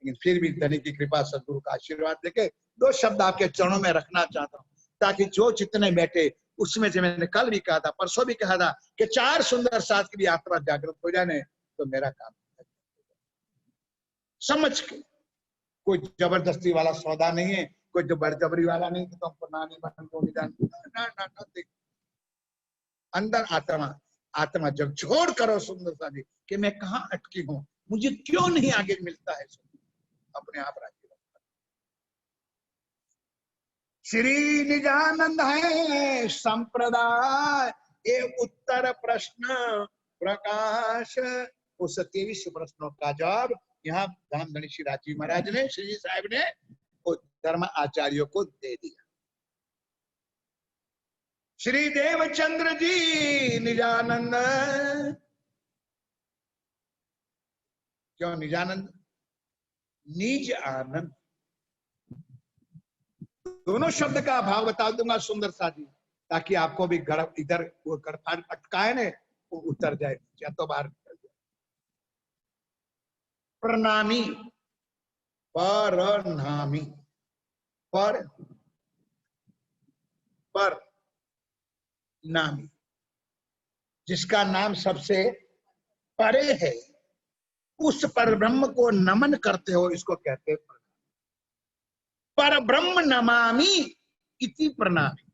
लेकिन फिर भी धनी की कृपा सदगुरु का आशीर्वाद देके 2 शब्द आपके चरणों में रखना चाहता हूँ, ताकि जो जितने बैठे उसमें से मैंने कल भी कहा था, परसों भी कहा था कि 4 सुंदर साथ की भी आत्मा जागृत हो जाने तो मेरा काम समझ के। कोई जबरदस्ती वाला सौदा नहीं है, कोई जबरजबरी वाला नहीं कि तुम पुरानी बहन को निदान ना। अंदर आत्मा आत्मा जब छोड़ करो सुंदर सा जी कि मैं कहाँ अटकी हूँ, मुझे क्यों नहीं आगे मिलता है, अपने आप राजी रखता। श्री निजानंद है संप्रदाय ये उत्तर प्रश्न प्रकाश। उस 23 प्रश्नों का जवाब यहाँ धामधनी श्री राज जी महाराज ने, श्री साहब ने धर्म आचार्यों को दे दिया। श्री देवचंद्र जी निजानंद, क्यों निजानंद? निज आनंद, दोनों शब्द का भाव बता दूंगा सुंदर सा जी, ताकि आपको भी गर्भ इधर वो गर्भार अटकाए ने वो उतर जाए या तो बाहर निकल जाए। प्रणामी, परनामी, पर नामी, जिसका नाम सबसे परे है, उस पर ब्रह्म को नमन करते हो, इसको कहते हैं पर ब्रह्म नमामि इति प्रणामी।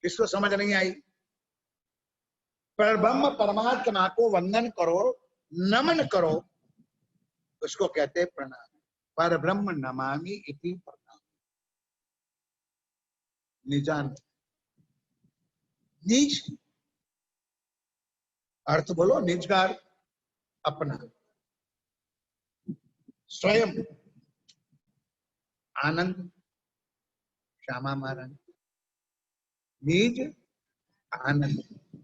इसको समझ नहीं आई? पर ब्रह्म परमात्मा को वंदन करो, नमन करो, उसको कहते हैं प्रणाम। पर ब्रह्म नमामि इति प्रणाम। निजान, निज अर्थ बोलो, निज का अर्थ अपना, स्वयं आनंद, श्यामा महाराज निज आनंद,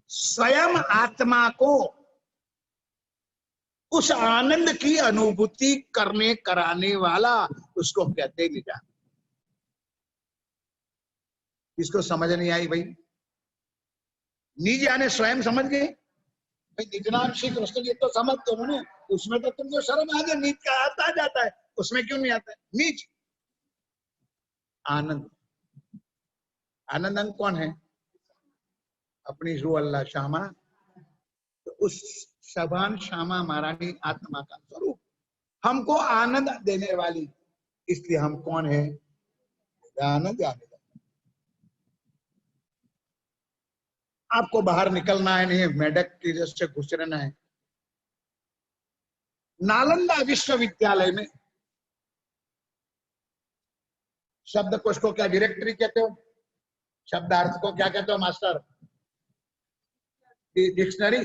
स्वयं आत्मा को उस आनंद की अनुभूति करने कराने वाला, उसको कहते निजान। इसको समझ नहीं आई भाई? निज यानी स्वयं, समझ गए भाई? निज नाम श्री कृष्ण जी तो समझते हो ना, उसमें तो तुमको शर्म आ जाए, निज का आता जाता है, उसमें क्यों नहीं आता है? निज आनंद, आनंद अंग कौन है? अपनी रूह अल्लाह श्यामा, तो उस शबान श्यामा महारानी आत्मा का स्वरूप हमको आनंद देने वाली, इसलिए हम कौन है? आनंद। आपको बाहर निकलना है नहीं, मेढक की जैसे घुस रहना है। नालंदा विश्वविद्यालय में शब्दकोश को क्या डायरेक्टरी कहते हो? शब्दार्थ को क्या कहते हो मास्टर? Dictionary,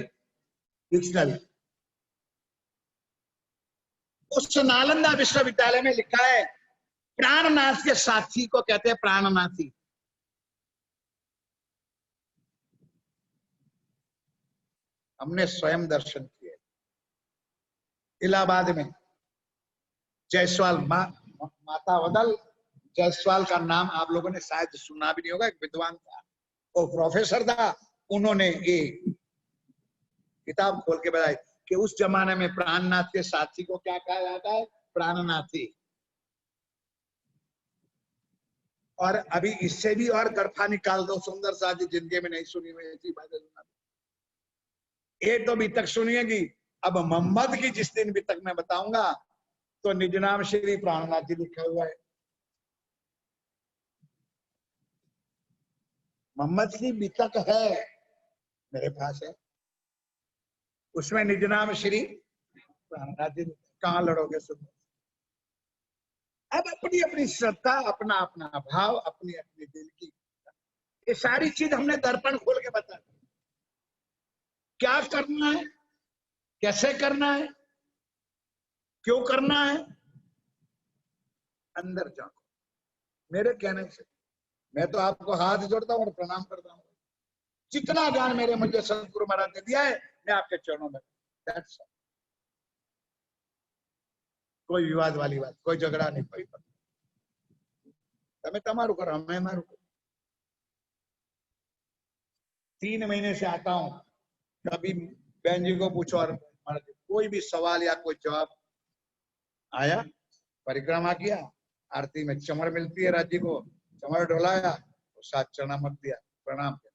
dictionary. उस नालंदा विश्वविद्यालय में लिखा है प्राणनाथ के साथी को कहते हैं प्राणनाथी। हमने स्वयं दर्शन किए इलाहाबाद में। जायसवाल माता वदल जायसवाल का नाम आप लोगों ने शायद सुना भी नहीं होगा, एक विद्वान था, वो प्रोफेसर था। उन्होंने ये किताब खोल के बताई कि उस जमाने में प्राणनाथ के साथी को क्या कहा जाता है? प्राणनाथी। और अभी इससे भी और गरफा निकाल दो, सुंदर सा जी जिंदगी में नहीं सुनी हुई ऐसी बातें सुना। ये तो भी तक सुनिएगी। अब मोहम्मद की जिस दिन भी तक मैं बताऊंगा तो निज नाम श्री प्राणनाथ जी लिखा हुआ है। मोहम्मद की बितक है मेरे पास है, उसमें निज नाम श्री प्राणनाथ जी। कहाँ लड़ोगे सुन। अब अपनी अपनी श्रद्धा, अपना अपना भाव, अपनी अपनी दिल की, ये सारी चीज हमने दर्पण खोल के बता दी। क्या करना है, कैसे करना है, क्यों करना है, अंदर जाओ मेरे कहने से। मैं तो आपको हाथ जोड़ता हूँ और प्रणाम करता हूँ। जितना ज्ञान मेरे मुझे सदगुरु महाराज ने दिया है मैं आपके चरणों में। That's all. कोई विवाद वाली बात, कोई झगड़ा नहीं, कोई बात। તમે તમારું કરો, मैं मारू। 3 महीने से आता हूँ, कभी बहन जी को पूछो और कोई भी सवाल या कोई जवाब आया, परिक्रमा किया, आरती में चमर मिलती है राज्य को, चमर डोलाया तो 7 चना मत दिया, प्रणाम किया।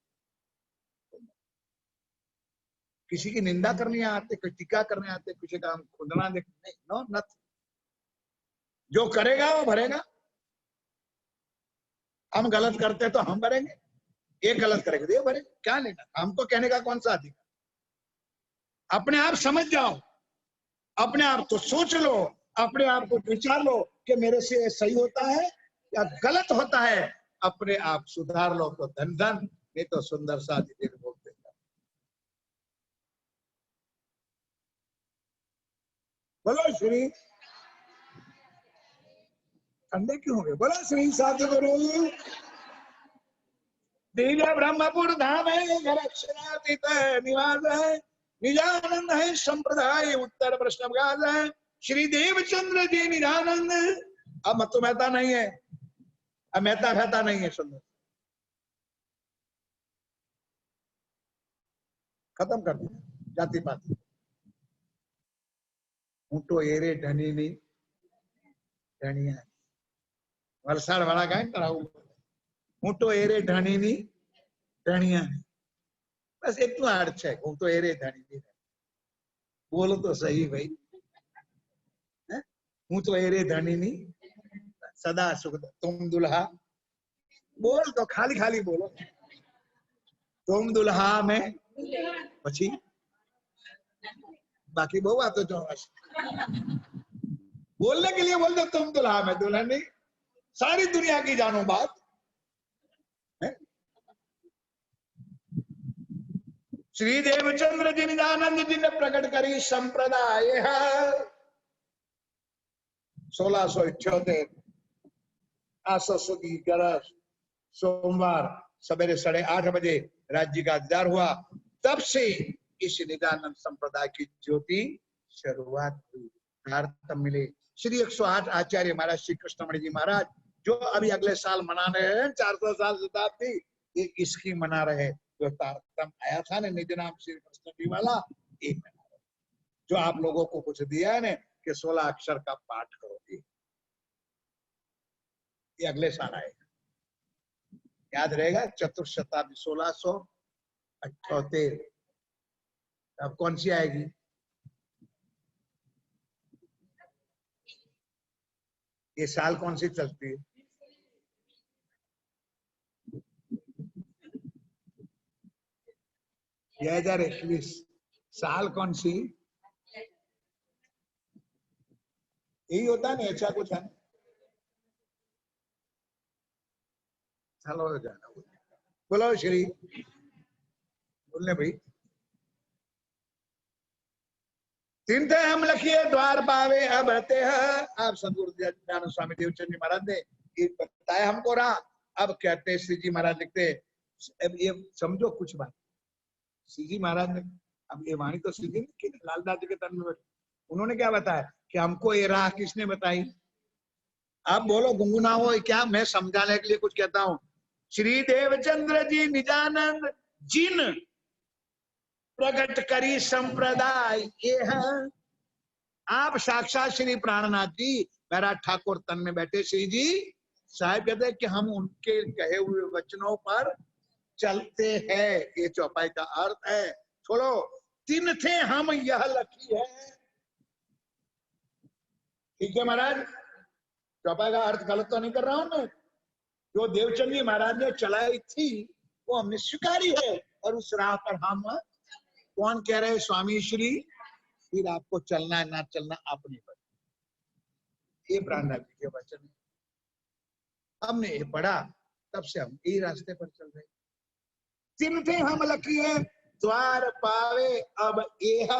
किसी की निंदा करनी आते, कोई टीका करने आते, किसी का हम खुदना देख नहीं, नो नथिंग। जो करेगा वो भरेगा। हम गलत करते तो हम भरेंगे, एक गलत करेगा तो ये भरेगा, क्या लेना। हमको कहने का कौन सा अधिकार। अपने आप समझ जाओ, अपने आप को सोच लो, अपने आप को विचार लो कि मेरे से सही होता है या गलत होता है। अपने आप सुधार लो तो धन धन, नहीं तो सुंदर सा दिन बोल देगा। बोलो श्री, ठंडे क्यों हो गए, बोलो श्री सद्गुरु दिव्य ब्रह्मपुर धाम है, अक्षरातीत निवास है, निजानंद है संप्रदाय उत्तर प्रश्न है, श्री देवचंद्र जी निजानंद। अब मत तो मेहता नहीं है, अब मेहता कहता नहीं है, सुंदर खत्म कर दिया जाति पाति। હું તો એરે ધણીની ધણિયા વલસાડ વાળા ગાય ને આવું, હું તો એરે ધણીની ધણિયા, બસ એટલું અર્થ છે, હું તો એરે ધણીની। બોલો તો સही भाई, હું તો એરે ધણીની સદા સુખ, तुम दुल्हा, बोल तो खाली खाली बोलो, तुम दुल्हा में પછી बाकी बहु बात तो बोलने के लिए बोल दो, तुम दुल्हा में दुल्हन नहीं, सारी दुनिया की जानो बात है। श्री देवचंद्र जी निजानंद जी ने प्रकट करी संप्रदाय है 1678 आसो की गरज सोमवार सवेरे 8:30 बजे राज्य का दीदार हुआ। तब से इस निजानंद संप्रदाय की ज्योति शुरुआत हुई, तारतम्य मिले। श्री 108 आचार्य महाराज श्री कृष्णमणि जी महाराज, जो अभी अगले साल मना रहे हैं 400 साल शताब्दी, ये इसकी मना रहे। जो तारतम्य आया था ना निज नाम श्री कृष्ण जी वाला, एक मना रहे। जो आप लोगों को कुछ दिया है ना कि 16 अक्षर का पाठ करोगे, ये अगले साल आएगा, याद रहेगा। चतुर्शताब्दी 1678। अब कौन सी आएगी? ये साल कौन सी चलती है? ये 2021 साल कौन सी? यही होता है ना, ऐसा कुछ है। चलो जाना, बोलो श्री, बोलने भाई। चिंते हम लखिए द्वार पावे अब रहते हैं। आप सदगुरु ज्ञान स्वामी देवचंद जी महाराज ने ये बताया हमको रहा। अब कहते श्री जी महाराज लिखते, अब ये समझो कुछ बात। श्री जी महाराज ने, अब ये वाणी तो श्री जी ने लालदास जी के तन में, उन्होंने क्या बताया कि हमको ये राह किसने बताई? आप बोलो गुनगुना हो क्या, मैं समझाने के लिए कुछ कहता हूँ। श्री देवचंद्र जी निजानंद जिन प्रकट करी संप्रदाय ये है। आप साक्षात श्री प्राणनाथ जी, मेरा ठाकुर तन में बैठे श्री जी साहब कहते हैं कि हम उनके कहे हुए वचनों पर चलते हैं। ये चौपाई का अर्थ है। छोड़ो, तीन थे हम यह लखी है। ठीक है महाराज, चौपाई का अर्थ गलत तो नहीं कर रहा हूं मैं। जो देवचंदी महाराज ने चलाई थी वो हमने स्वीकारी है, और उस राह पर हम, कौन कह रहे हैं? स्वामी श्री। फिर आपको चलना है ना चलना अपने पर। ये प्राणनाथ जी के वचन है। हमने ये पढ़ा, तब से हम यही रास्ते पर चल रहे। तीन थे हम लकी है, द्वार पावे अब यह।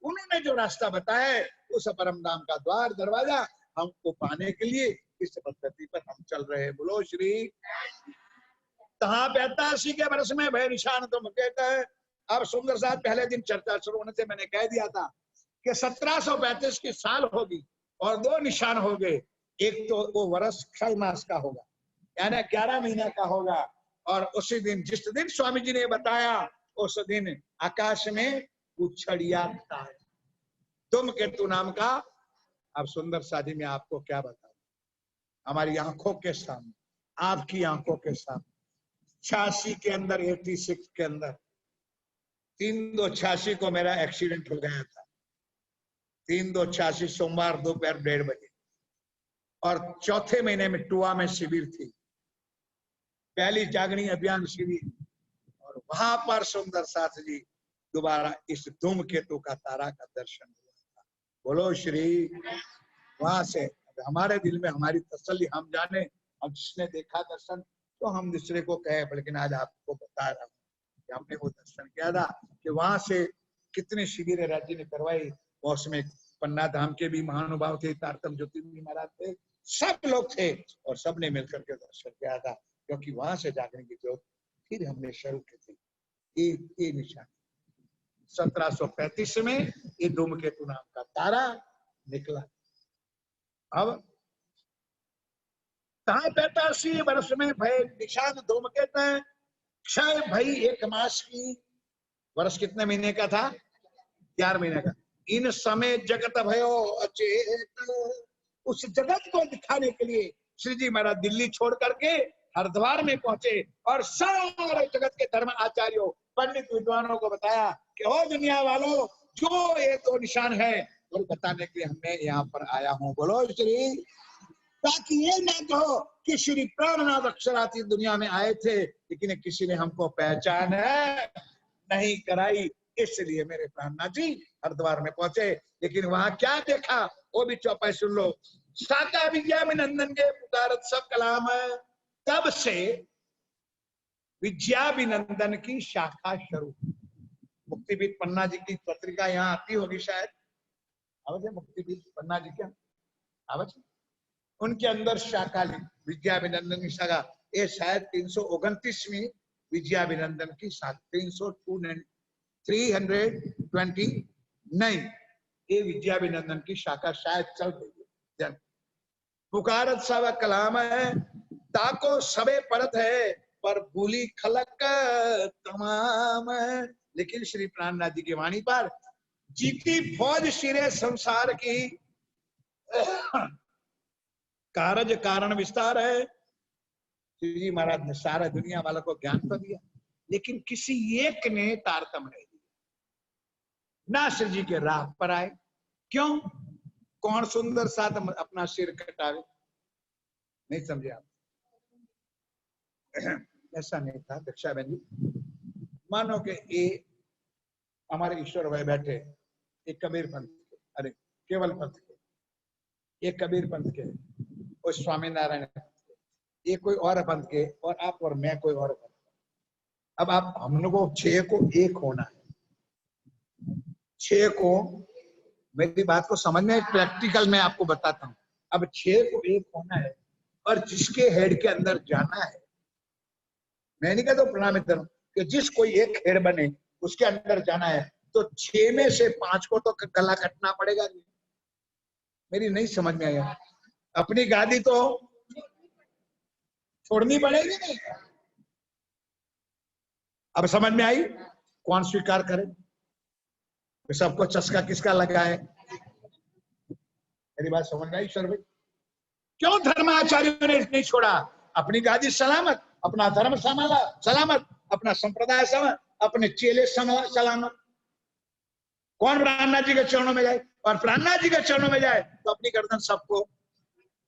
उन्होंने जो रास्ता बताया उस परम धाम का द्वार दरवाजा हमको पाने के लिए इस पद्धति पर हम चल रहे हैं। बोलो श्री। तहाँ 85 के वर्ष में भय निशान तुम कहता है। अब सुंदर साथ पहले दिन चर्चा शुरू होने से मैंने कह दिया था कि 1735 की साल होगी और 2 निशान हो गए। एक तो वो वर्ष 6 मास का होगा, यानी 11 महीने का होगा। और उसी दिन, जिस दिन स्वामी जी ने बताया, उस दिन आकाश में उछड़िया था धूमकेतु नाम का। अब सुंदर साथी में आपको क्या बताऊं, हमारी आंखों के सामने, आपकी आंखों के सामने 86 के अंदर, 86 के अंदर 3/2/86 को मेरा एक्सीडेंट हो गया था। 3/2/86 सोमवार दोपहर 1:30 बजे। और चौथे महीने में टुआ में शिविर थी, पहली जागनी अभियान शिविर। और वहां पर सुंदर साथ जी दोबारा इस धूमकेतु का तारा का दर्शन हुआ था। बोलो श्री। वहां से हमारे दिल में हमारी तसल्ली, हम जाने, अब जिसने देखा दर्शन तो हम दूसरे को कहे, लेकिन आज आपको बता रहा हूँ कि हमने वो दर्शन किया था कि वहां से कितने शिविर राज्य ने करवाई। और उसमें पन्ना धाम के भी महानुभाव थे, तारतम ज्योतिर्मय महाराज थे, सब लोग थे, और सबने मिलकर के दर्शन किया था। क्योंकि वहां से जागने की जरूरत फिर हमने शुरू की थी। ये निशान 1735 में ये धूमकेतु नाम का तारा निकला। अब 85 वर्ष में भय निशान धूमकेतु क्षय भई 1 मास की। वर्ष कितने महीने का था? 11 महीने का। इन समय जगत भयो अचेत। उस जगत को दिखाने के लिए श्री जी महाराज दिल्ली छोड़ करके हरिद्वार में पहुंचे और सारे जगत के धर्म आचार्यों, पंडित, विद्वानों को बताया कि ओ दुनिया वालों, जो ये 2 निशान है और बताने के लिए मैं यहाँ पर आया हूँ। बोलो श्री। ताकि ये ना कहो कि श्री प्राणनाथ अक्षराती दुनिया में आए थे लेकिन किसी ने हमको पहचान नहीं कराई। इसलिए मेरे प्राणनाथ जी हरिद्वार में पहुंचे। लेकिन वहां क्या देखा वो भी चौपाई सुन लो। शाखा विद्या में नंदन के पुकारत सब कलाम है। तब से विद्याभिनंदन की शाखा शुरू। मुक्तिपीठ पन्ना जी की पत्रिका यहाँ आती होगी शायद, आवाज है? मुक्तिपीठ पन्ना जी क्या आवाज? उनके अंदर शाखा विद्याभिनंदन की शाखा, ये शायद 329वीं विद्याभिनंदन की शाखा, 329 ये विद्याभिनंदन की शाखा शायद चल रही है। पुकारत सब कलाम है, ताको सबे पढ़त है, पर भूली खलक तमाम। लेकिन श्री प्राणनाथ जी की वाणी पर जीती फौज सिरे संसार की, कारज कारण विस्तार है। श्री जी महाराज ने सारा दुनिया वालों को ज्ञान तो दिया, लेकिन किसी एक ने तारतम नहीं दिया, ना श्री जी के राह पर आए। क्यों? कौन सुंदर साथ अपना सिर कटावे? नहीं समझे आप? ऐसा नहीं था दीक्षा बहन जी। मानो कि ये हमारे ईश्वर भाई बैठे, एक कबीर पंथ के, अरे केवल पंथ के, एक कबीर पंथ के, और स्वामीनारायण पंथ के, ये कोई और पंथ के, और आप और मैं कोई और पंथ। अब आप हम लोगों को 6 को एक होना है। 6 को, मेरी बात को समझने, प्रैक्टिकल में आपको बताता हूँ। अब 6 को एक होना है और जिसके हेड के अंदर जाना है, मैं नहीं कहता प्रणाम करूं कि जिस कोई एक हेड बने उसके अंदर जाना है, तो 6 में से 5 को तो गला कटना पड़ेगा। मेरी नहीं समझ में आया। अपनी गादी तो छोड़नी पड़ेगी नहीं। अब समझ में आई? कौन स्वीकार करे? सबको चस्का किसका लगा है? मेरी बात समझ में आई सर भाई? क्यों धर्माचार्यों ने नहीं छोड़ा? अपनी गादी सलामत, अपना धर्म सलामत, अपना संप्रदाय सलामत, अपने चेले सलामत। कौन प्राणनाथ जी के चरणों में जाए? और प्राणनाथ जी के चरणों में जाए तो अपनी गर्दन सबको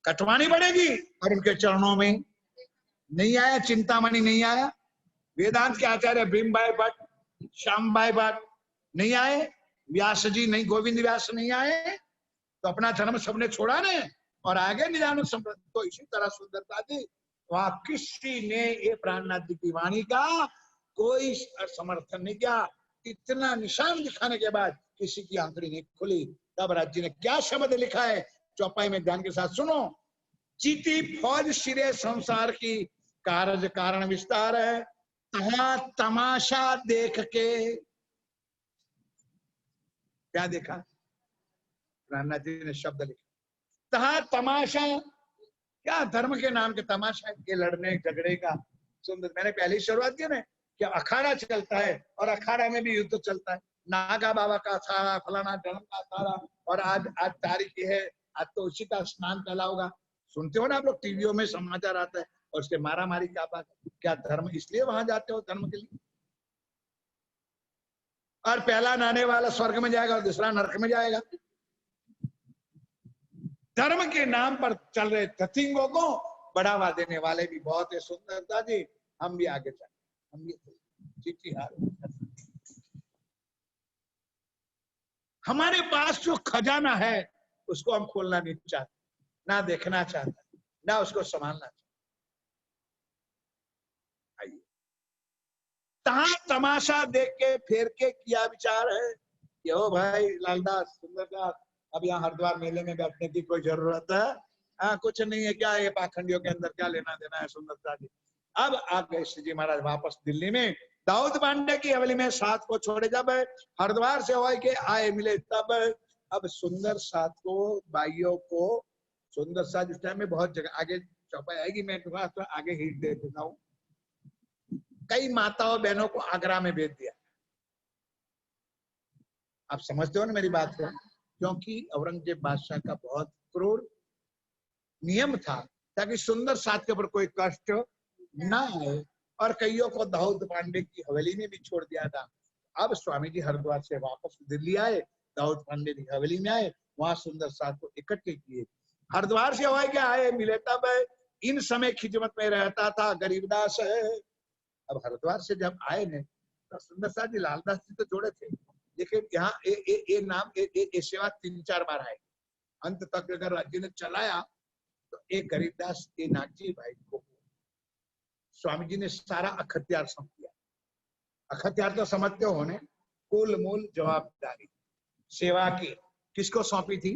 कटवानी पड़ेगी। और उनके चरणों में नहीं आया, चिंतामणि नहीं आया, वेदांत के आचार्य भीमभाई भट्ट, श्यामभाई भट्ट नहीं आए, व्यास जी नहीं, गोविंद व्यास नहीं आए, तो अपना धर्म सबने छोड़ा ने और आगे निजानंद संप्रदाय। तो इसी तरह सुंदरता जी, वहां किसी ने ये प्राणनाथ जी की वाणी का कोई समर्थन नहीं किया। इतना निशान दिखाने के बाद किसी की आंकड़ी नहीं खुली। तब राज जी ने क्या शब्द लिखा है, चौपाई में ध्यान के साथ सुनो। जीती फौज सिरे संसार की, कारज कारण विस्तार है, तहा तमाशा देख के। क्या देखा? प्राणनाथ जी ने शब्द लिखा, तहा तमाशा। क्या धर्म के नाम के तमाशा के लड़ने झगड़े का? सुंदर, मैंने पहले ही शुरुआत की ना कि अखाड़ा चलता है और अखाड़ा में भी युद्ध चलता है। नागा बाबा का अखाड़ा, फलाना धर्म का अखाड़ा, और आज तारीख है, आज तो उसी का स्नान पहला होगा। सुनते हो ना आप लोग, टीवियों में समाचार आता है, और उसके मारा मारी क्या बात? क्या धर्म इसलिए वहां जाते हो धर्म के लिए? और पहला नहाने वाला स्वर्ग में जाएगा और दूसरा नरक में जाएगा। धर्म के नाम पर चल रहे तथिंगों को बढ़ावा देने वाले भी बहुत है। सुंदरता जी, हम भी आगे चले, हम भी चिट्ठी हार। हमारे पास जो खजाना है उसको हम खोलना नहीं चाहते, ना देखना चाहते, ना उसको संभालना चाहते। आइए, तहा तमाशा देख के फेर के किया विचार है कि ओ भाई लालदास, सुंदरदास, अब यहाँ हरिद्वार मेले में बैठने की कोई जरूरत है? हाँ, कुछ नहीं है, क्या ये पाखंडियों के अंदर क्या लेना देना है? सुंदरता जी, अब आ गए श्री जी महाराज वापस दिल्ली में। दाऊद पांडे की हवेली में साथ को छोड़े जब हरिद्वार से हो के आए मिले तब, अब सुंदर साथ को, भाइयों को, सुंदर साथ उस टाइम में बहुत जगह आगे चौपाई आएगी, मैं तो आगे हिट दे देता हूँ। कई माताओं बहनों को आगरा में भेज दिया। आप समझते हो ना मेरी बात को? क्योंकि औरंगजेब बादशाह का बहुत क्रूर नियम था ताकि सुंदर साथ के ऊपर कोई कष्ट ना आए, और कईयों को दाऊद पांडे की हवेली में भी छोड़ दिया था। अब स्वामी जी हरिद्वार से वापस दिल्ली आए, दाऊद पांडे की हवेली में आए, वहां सुंदर साथ को इकट्ठे किए। हरिद्वार से होए क्या आए मिले तब, इन समय खिदमत में रहता था गरीबदास है। अब हरिद्वार से जब आए ने तो सुंदर साथ जी लालदास जी तो जोड़े थे, लेकिन यहाँ ये नाम ये सेवा 3-4 बार आए। अंत तक अगर राज्य ने चलाया तो एक गरीबदास ये नागजी भाई को स्वामी जी ने सारा अखत्यार सौंप दिया। अखत्यार तो समझते हो ने, कुल मूल जवाबदारी सेवा की किसको सौंपी थी?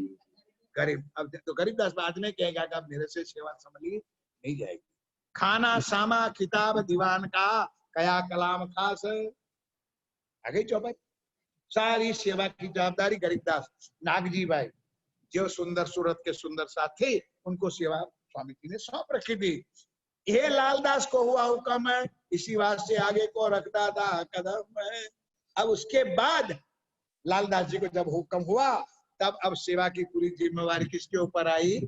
गरीब। अब तो गरीबदास बाद में कहेगा कि अब मेरे से सेवा संभली नहीं जाएगी। खाना सामा किताब दीवान का, कया कलाम खास, आगे चौपाई सारी सेवा की जवाबदारी गरीबदास नागजी भाई जो सुंदर सूरत के सुंदर साथी, उनको सेवा स्वामी जी ने सौंप रखी थी। ये लालदास को हुआ हुक्म है, इसी बात से आगे को रखता था कदम है। अब उसके बाद लालदास जी को जब हुक्म हुआ तब अब सेवा की पूरी जिम्मेवारी किसके ऊपर आई?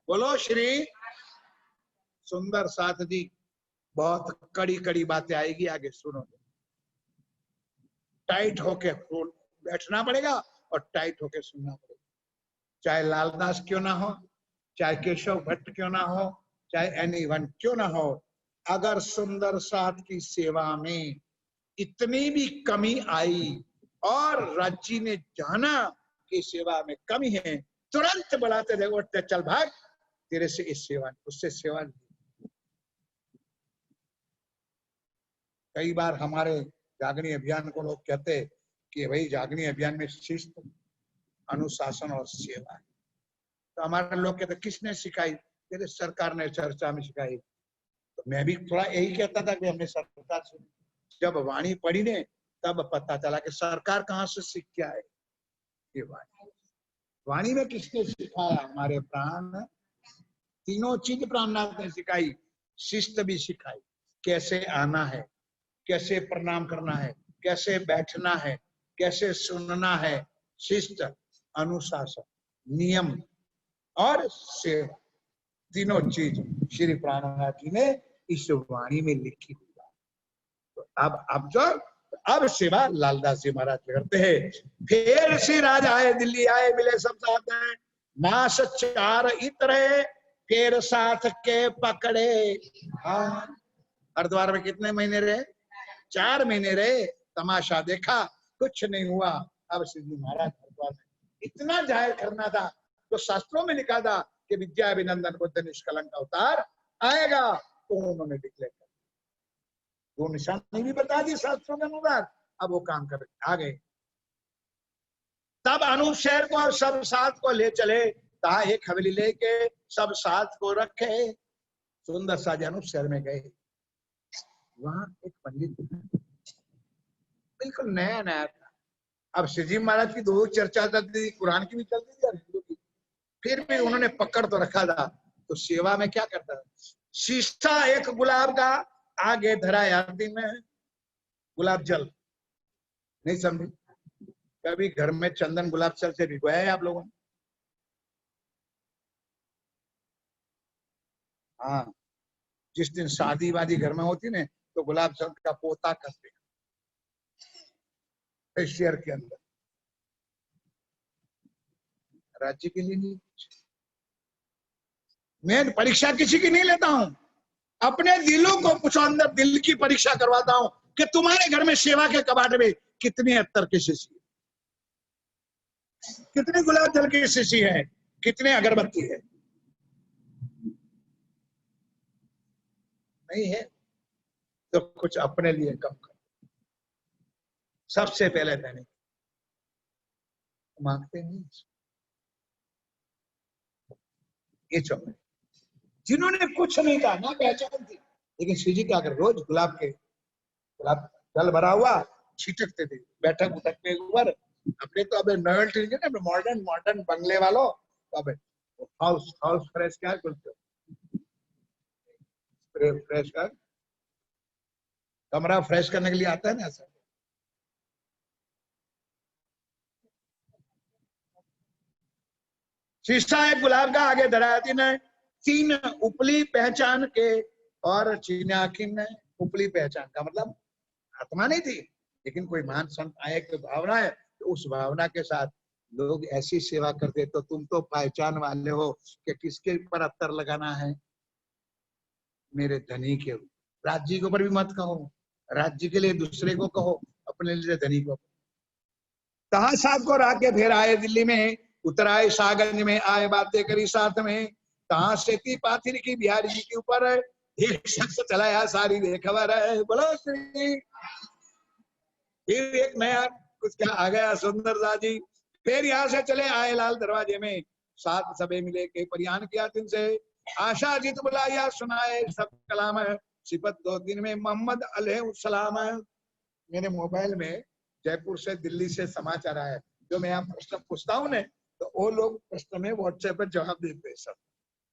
बोलो श्री सुंदर साथ जी। बहुत कड़ी कड़ी बातें आएगी आगे, सुनो। टाइट होके बैठना पड़ेगा और टाइट होके सुनना पड़ेगा। चाहे लालदास क्यों ना हो, चाहे केशव भट्ट क्यों ना हो, चाहे एनीवन क्यों ना हो, अगर सुंदर साथ की सेवा में इतनी भी कमी आई और राज्य ने जाना कि सेवा में कमी है, तुरंत बुलाते थे, उठते चल भाग, तेरे से इस सेवा उससे सेवा नहीं। कई बार हमारे जागनी अभियान को लोग कहते कि भाई जागनी अभियान में शिस्त, अनुशासन और सेवा है। तो हमारे लोग कहते किसने सिखाई? तेरे सरकार ने चर्चा में सिखाई। तो मैं भी थोड़ा यही कहता था कि हमने सरकार से, जब वाणी पढ़ी ने तब पता चला कि सरकार कहाँ से सीख के आए। ये वाणी में किसने सिखाया? हमारे प्राण, तीनों चीज प्राणनाथ ने सिखाई। शिस्त भी सिखाई, कैसे आना है, कैसे प्रणाम करना है, कैसे बैठना है, कैसे सुनना है। शिस्त, अनुशासन, नियम और सेवा। तीनों चीज श्री प्राणनाथ जी ने इस वाणी में लिखी हुई है। तो अब जो अब सेवा लालदास जी महाराज करते हैं। फिर श्री राज आए, दिल्ली आए, मिले सब साथ हैं। मास 4 इतरे, फिर साथ के पकड़े। हाँ, हरिद्वार में कितने महीने रहे? 4 महीने रहे। तमाशा देखा, कुछ नहीं हुआ। अब श्री जी महाराज हरिद्वार में इतना जाहिर करना था, तो शास्त्रों में लिखा था कि विद्या अभिनंदन बुद्ध निष्कलंक अवतार आएगा, तो उन्होंने डिक्लेयर कर, वो निशानी भी बता दी शास्त्रों के अनुसार। अब वो काम कर आ गए। तब अनूप शहर को और सब साथ को ले चले, कहा एक हवेली लेके सब साथ को रखे। सुंदर सा अनूप शहर में गए। वहां एक पंडित बिल्कुल नया नया था। अब श्री जी महाराज की दो चर्चा चलती थी, कुरान की भी चलती थी, हिंदू की। फिर भी उन्होंने पकड़ तो रखा था। तो सेवा में क्या करता था? शीशा एक गुलाब का आगे धरा आरती में, गुलाब जल। नहीं समझे? कभी घर में चंदन गुलाब जल से भिगवाया है आप लोगों ने? हाँ, जिस दिन शादी वादी घर में होती ने, तो गुलाब जल का पोता करते फेशियर के अंदर। राज्य के लिए नहीं, मैं परीक्षा किसी की नहीं लेता हूं, अपने दिलों को पूछो, अंदर दिल की परीक्षा करवाता हूं कि तुम्हारे घर में सेवा के कबाड़ में कितनी अत्तर की शीशी है, कितनी गुलाब जल की शीशी है, कितने अगरबत्ती है। नहीं है तो कुछ अपने लिए कम करो। सबसे पहले मैंने मांगते नहीं ये चौबे, जिन्होंने कुछ नहीं कहा, ना पहचान थी, लेकिन श्री जी क्या कर, रोज गुलाब जल भरा हुआ छिटकते थे बैठक उठक के ऊपर। अपने तो अब नॉवेल्टी ना, मॉडर्न मॉडर्न बंगले वालों, तो अब हाउस हाउस फ्रेश क्या है, फ्रेश कर, कमरा फ्रेश करने के लिए आता है ना ऐसा। शीशा एक गुलाब का आगे धराती ने, 3 उपली पहचान के, और चीनाखिन उपली पहचान का मतलब आत्मा नहीं थी, लेकिन कोई महान संत आए की भावना है, तो उस भावना के साथ लोग ऐसी सेवा करते। तो तुम तो पहचान वाले हो कि किसके ऊपर अत्तर लगाना है, मेरे धनी के राज्य के ऊपर भी मत कहो, राज्य के लिए दूसरे को कहो, अपने लिए धनी को। कहा साथ को राके फिर आए दिल्ली में, उतराए सागंज में, आए बातें करी साथ में। कहा से पाथिर की बिहारी जी के ऊपर एक शख्स चलाया सारी बेखबर है। बोलो श्री। फिर एक नया कुछ क्या आ गया, सुंदर सा जी। फिर यहाँ से चले आए लाल दरवाजे में, सात सबे मिले के परियान किया तिनसे। आशा जीत बुलाया सुनाए सब कलाम है, सिपत 2 दिन में मोहम्मद अलैहिस्सलाम। मेरे मोबाइल में जयपुर से दिल्ली से समाचार आया, जो मैं यहाँ प्रश्न पूछता हूँ ने, तो वो लोग प्रश्न में व्हाट्सएप पर जवाब देते हैं सब।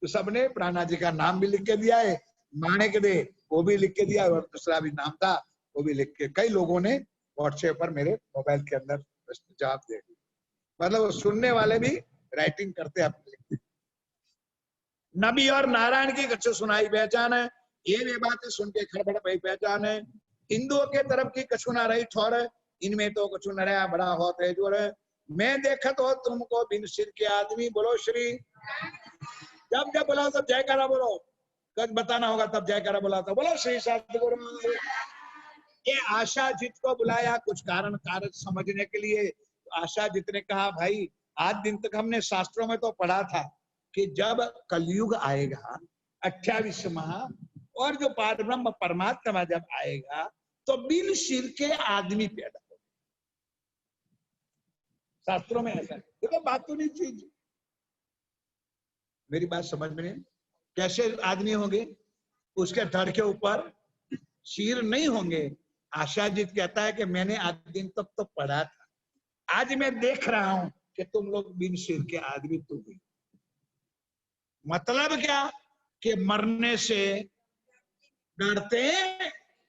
तो सबने प्राणा जी का नाम भी लिख के दिया है, माणिक दे वो भी लिख के दिया, और दूसरा भी नाम था वो भी लिख के, कई लोगों ने व्हाट्सएप पर मेरे मोबाइल के अंदर जवाब दे दिया। मतलब सुनने वाले भी राइटिंग करते हैं, लिखते। नबी और नारायण की कच्छ सुनाई पहचान है, ये बातें सुन के खड़बड़ भाई पहचान है। हिंदुओं के तरफ की कछु ना रही छोर, इनमें तो कछु न रहा बड़ा होत है जोर। मैं देखत हो तुमको बिन सिर के आदमी। बोलो श्री। जब जब बोला तब जयकारा बोलो, कद बताना होगा तब जयकारा बोला था। बोलो श्री सतगुरु। ये आशा जीत को बुलाया कुछ कारण कारक समझने के लिए। आशा जीत ने कहा, भाई आज दिन तक हमने शास्त्रों में तो पढ़ा था कि जब कलयुग आएगा 28 माह, और जो पारब्रह्म परमात्मा जब आएगा तो बिन सिर के आदमी पैदा हो। शास्त्रों में ऐसा है। देखो बात तो नहीं चीज, मेरी बात समझ में नहीं। कैसे आदमी होंगे? उसके धड़ के ऊपर सिर नहीं होंगे। आशाजीत कहता है कि मैंने आज दिन तक तो पढ़ा था, आज मैं देख रहा हूं कि तुम लोग बिन सिर के आदमी तुम भी। मतलब क्या? कि मरने से डरते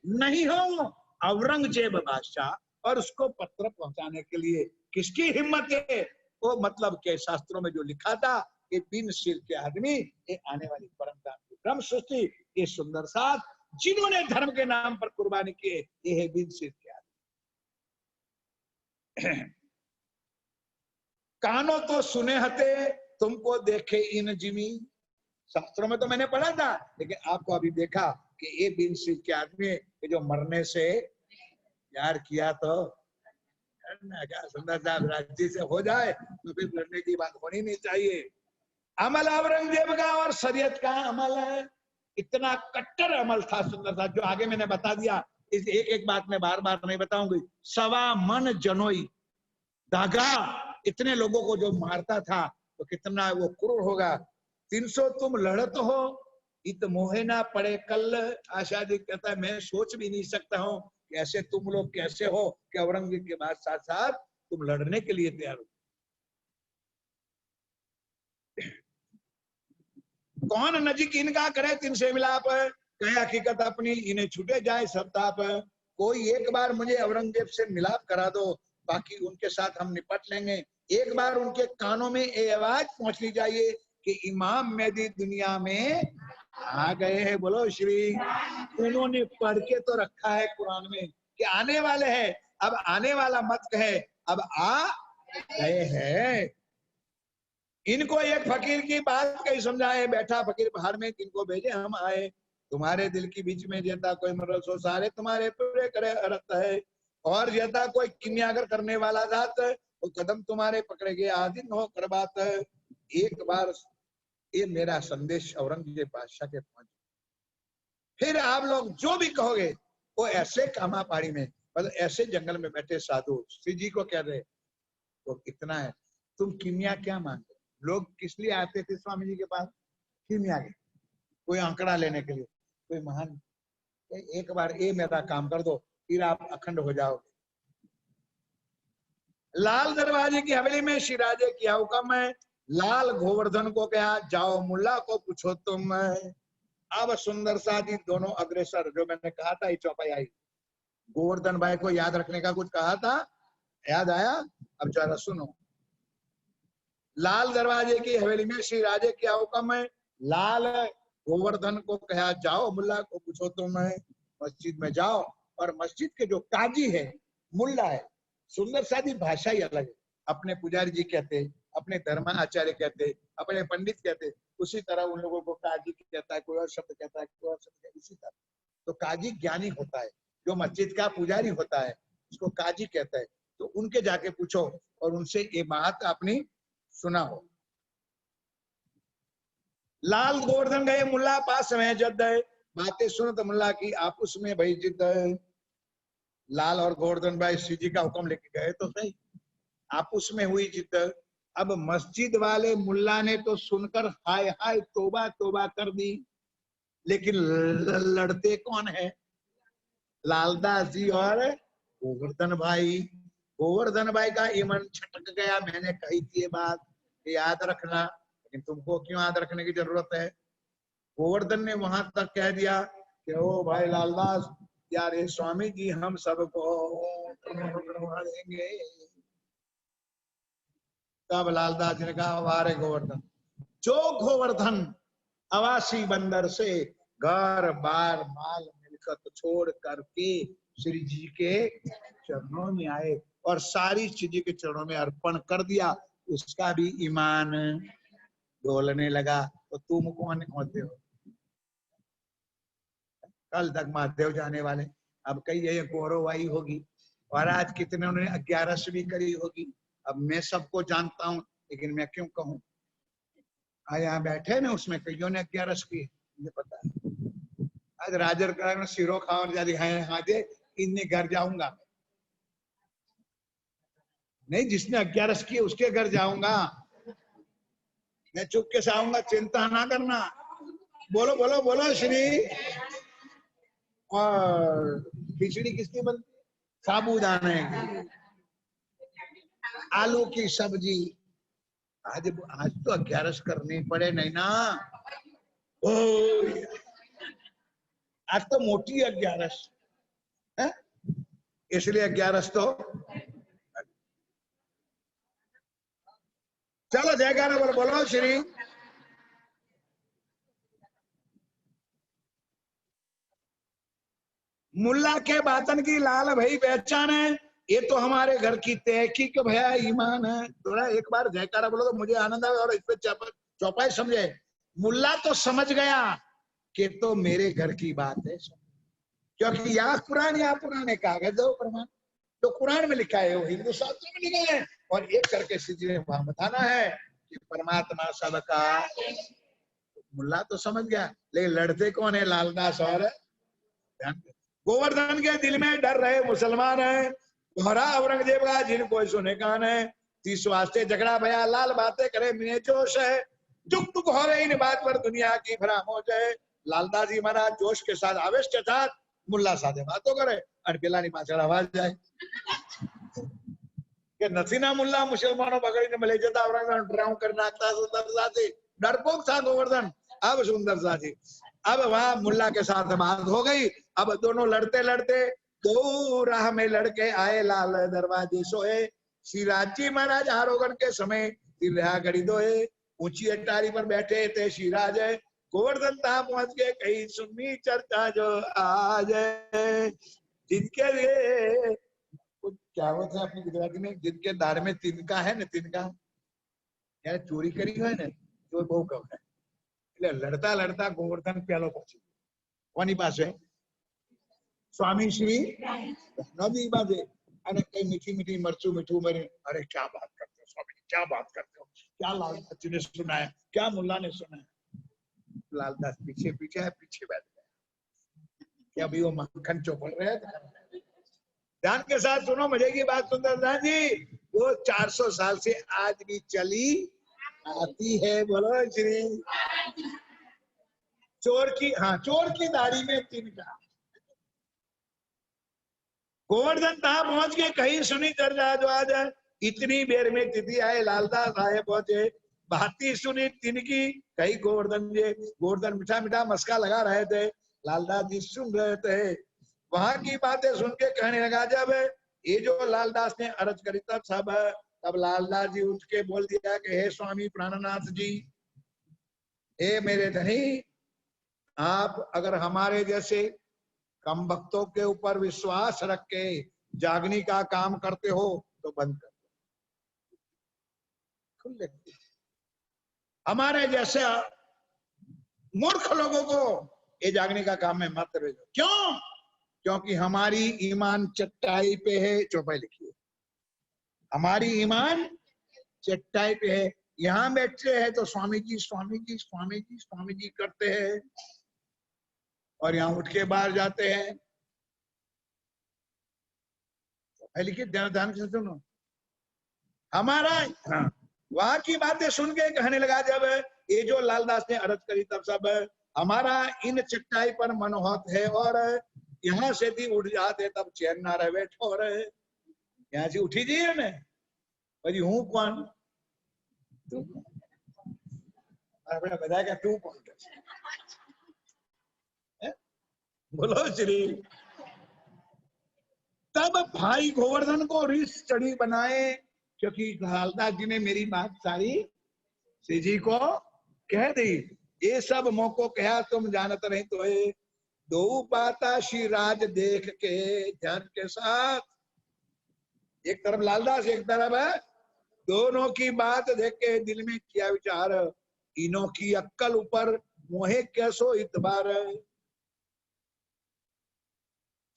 नहीं हो। औरंगजेब बादशाह और उसको पत्र पहुंचाने के लिए किसकी हिम्मत है? वो मतलब के शास्त्रों में जो लिखा था ये बिन सिर के आदमी, ये आने वाली परंपरा ब्रह्म सृष्टि, ये सुंदर साथ जिन्होंने धर्म के नाम पर कुर्बानी किए, ये है बिन सिर के आदमी। कानों तो सुने हते, तुमको देखे इन जिमी। शास्त्रों में तो मैंने पढ़ा था, लेकिन आपको अभी देखा कि ये बिन सिर के आदमी जो मरने से प्यार किया तो क्या सुंदर साहब राज्य से हो जाए तो फिर लड़ने की बात होनी नहीं चाहिए। अमल औरंगजेब का और शरीयत का अमल है, इतना कट्टर अमल था सुंदर साहब, जो आगे मैंने बता दिया। इस एक एक बात में बार बार नहीं बताऊंगी। 1.25 मन जनोई धागा, इतने लोगों को जो मारता था तो कितना वो क्रूर होगा। 300 तुम लड़त हो, इत मोहे ना पड़े कल। आशा जी कहता है मैं सोच भी नहीं सकता हूँ कि ऐसे तुम लोग कैसे हो कि औरंगजेब के बाद साथ साथ तुम लड़ने के लिए तैयार हो। कौन नजीक इनका करे तिनसे मिलाप, कहे हकीकत अपनी इन्हें छूटे जाए सब ताप। कोई एक बार मुझे औरंगजेब से मिलाप करा दो, बाकी उनके साथ हम निपट लेंगे। एक बार उनके कानों में ये आवाज पहुंचनी चाहिए कि इमाम मेहदी दुनिया में आ गए हैं। बोलो श्री। उन्होंने पढ़ के तो रखा है कुरान में कि आने वाले हैं, अब आने वाला मत कहे, अब आ गए हैं। इनको एक फकीर की बात कही समझाए, बैठा फकीर बाहर में, किनको भेजे हम आए। तुम्हारे दिल की बीच में जेता कोई मरल सो सारे तुम्हारे पूरे करे अरत है। और जेता कोई किन्यागर करने वाला जात वो कदम तुम्हारे पकड़े गए आदिन हो कर बात। एक बार ये मेरा संदेश औरंगजेब बादशाह के पहुंच, फिर आप लोग जो भी कहोगे वो ऐसे कामा पहाड़ी में, मतलब ऐसे जंगल में बैठे साधु श्री जी को कह रहे तो इतना है। तुम किमिया क्या मांगते? लोग किस लिए आते थे स्वामी जी के पास? किमिया के, कोई आंकड़ा लेने के लिए, कोई महान। एक बार ये मेरा काम कर दो, फिर आप अखंड हो जाओगे। लाल दरवाजे की हवेली में शिराजे किया हुक्म है। लाल गोवर्धन को कहा जाओ मुल्ला को पूछो तुम। अब सुंदर सा जी दोनों अग्रसर, जो मैंने कहा था ये चौपाई आई, गोवर्धन भाई को याद रखने का कुछ कहा था, याद आया? अब जरा सुनो। लाल दरवाजे की हवेली में श्री राजे क्या हुक्म है। लाल गोवर्धन को कहा जाओ मुल्ला को पूछो तुम। मस्जिद में जाओ और मस्जिद के जो काजी है, मुल्ला है, सुंदर सादी भाषा ही अलग है। अपने पुजारी जी कहते, अपने धर्माचार्य कहते, अपने पंडित कहते, उसी तरह उन लोगों को काजी कहता है, कोई और शब्द कहता है, कोई और शब्द कहता है, इसी तरह। तो काजी ज्ञानी होता है, जो मस्जिद का पुजारी होता है उसको काजी कहता है। तो उनके जाके पूछो और उनसे ये बात अपनी सुना हो। लाल गोवर्धन गए मुल्ला पास में जद, बातें सुनो तो मुल्ला की आपस में भाई जिद। लाल और गोवर्धन भाई श्री जी का हुक्म लेके गए तो सही, आपस में हुई जिद। अब मस्जिद वाले मुल्ला ने तो सुनकर हाय हाय तोबा तोबा कर दी, लेकिन लड़ते कौन है? लालदास जी और गोवर्धन भाई। गोवर्धन भाई का ईमान छटक गया, मैंने कही थी ये बात, याद रखना, लेकिन तुमको क्यों याद रखने की जरूरत है? गोवर्धन ने वहां तक कह दिया कि ओ भाई लालदास, यार ये स्वामी जी हम सबको देंगे। तब लालदास ने कहा वारे गोवर्धन, जो गोवर्धन अवासी बंदर से घर बार माल मिलकत छोड़ करके श्री जी के चरणों में आए और सारी चीजें के चरणों में अर्पण कर दिया, उसका भी ईमान डोलने लगा। तो तुम कौन होते हो? कल तक महादेव जाने वाले, अब कई ये गौरवाई होगी, और आज कितने उन्होंने 11वीं करी होगी। अब मैं सबको जानता हूं, लेकिन मैं क्यों कहूं? यहाँ बैठे ना उसमें कईयों ने 11 की, मुझे पता है। आज राजर का सिरो खावर जारी है, हाँ जे इनने घर जाऊंगा नहीं, जिसने 11 की उसके घर जाऊंगा मैं, चुपके से आऊंगा, चिंता ना करना। बोलो बोलो बोलो श्री। और खिचड़ी किसकी बनती? साबूदाने की। आलू की सब्जी। आज आज तो 11 करनी पड़े नहीं ना। ओ आज तो मोटी 11 है, इसलिए 11 तो। चलो जयकारा बोलो, बोलो श्री। मुल्ला के बातन की लाल भाई पहचान है, ये तो हमारे घर की तहकीक भया ईमान है। थोड़ा एक बार जयकारा बोलो तो मुझे आनंद आए और इस पे चौपाई समझे। मुल्ला तो समझ गया कि तो मेरे घर की बात है, क्योंकि या कुरान या पुराने कागज दो प्रमाण, तो कुरान में लिखा है वो हिंदू शास्त्रों में लिखा है, और एक करके सीधे वहां बताना है कि परमात्मा सबका। मुल्ला तो समझ गया, लेकिन लड़ते कौन है? लालदास और गोवर्धन के दिल में डर रहे मुसलमान है, तुम्हारा औरंगजेब का जिनको सुने कान है, तीस वास्ते झगड़ा भया लाल बातें करे मिने जोश है, चुक टुक हो रही इन बात पर दुनिया की फरामोश है। लालदास जी महाराज जोश के साथ आवेश के साथ मुल्ला साथे बातों करे और पेलानी पाछળ आवाज जाए કે નથીના મુલ્લા મુસલમાનો પકડીને લઈ જતા औरंगजेब ડરાઉ કરી નાખતા સુંદર સાથી, डरपोक था गोवर्धन। अब सुंदर साथी, अब वहां मुल्ला के साथ बात हो गई। अब दोनों लड़ते लड़ते दो राह में लड़के आए, लाल दरवाजे सोए, श्रीराज जी महाराज आरोगण के समय रहा घड़ी दोए, ऊंची अटारी पर बैठे थे श्रीराज, गोवर्धन था पहुंच के कहीं सुननी चर्चा जो आज, जिनके लिए क्या होता है अपनी गुजराती में, जिनके दार में तिनका है ना, तिनका यार चोरी करी है ना, तो बहु कम है। એટલે લડતા લડતા ગોવર્ધન પેલો પહોંચી કોની પાસે? स्वामी श्री नदी बाजे, अरे कई मीठी मीठी मरचू मिठू मेरे, अरे क्या बात करते हो स्वामी, क्या बात करते हो, क्या लालदास जी ने सुनाया, क्या मुल्ला ने सुनाया। लालदास पीछे पीछे है, पीछे बैठ गया कि अभी वो मक्खन चौपड़ रहे हैं। ध्यान के साथ सुनो, मजे की बात सुंदरदास जी, वो 400 साल से आज भी चली आती है। बोलो श्री चोर की, हाँ चोर की दाढ़ी में तिनका। गोवर्धन था पहुंच के कहीं सुनी चर्चा जो आज, इतनी देर में तिथि आए लालदास आए पहुंचे, भाती सुनी तिनकी कहीं गोवर्धन जी। गोवर्धन मीठा मीठा मस्का लगा रहे थे, लालदास जी सुन रहे थे। वहां की बातें सुन के कहने लगा, जब ये जो लालदास ने अर्ज करी तब लालदास जी उठ के बोल दिया कि हे स्वामी प्राणनाथ जी, हे मेरे धनी, आप अगर हमारे जैसे कम भक्तों के ऊपर विश्वास रख के जागनी का काम करते हो तो बंद कर दो। हमारे जैसे मूर्ख लोगों को ये जागने का काम में मत भेजो। क्यों? क्योंकि हमारी ईमान चट्टाई पे है। चौपाई लिखिए, हमारी ईमान चट्टाई पे है। यहाँ बैठते हैं तो स्वामी जी स्वामी जी स्वामी जी स्वामी जी करते हैं, और यहाँ उठ के बाहर जाते हैं। लिखिए, ध्यान से सुनो। हमारा वहां की बातें सुन के कहने लगा, जब ये जो लालदास ने अर्ज करी तब सब हमारा इन चट्टाई पर मनोहत है, और यहाँ से भी उठ जाते तब चैन ना रहे ठोर, यहाँ से उठी जाइए ने પછી હું કોણ, તું આપણે બધા કે તું કોણ કે बोलो श्री। तब भाई गोवर्धन को रीस चढ़ी बनाए, क्योंकि लालदास जी ने मेरी बात सारी श्री जी को कह दी। ये सब मोको कहा तुम जानत नहीं तो है, दो पाता श्री राज देख के ध्यान के साथ, एक तरफ लालदास एक तरफ है, दोनों की बात देख के दिल में किया विचार, इनों की अक्कल ऊपर मोहे कैसो इतबार।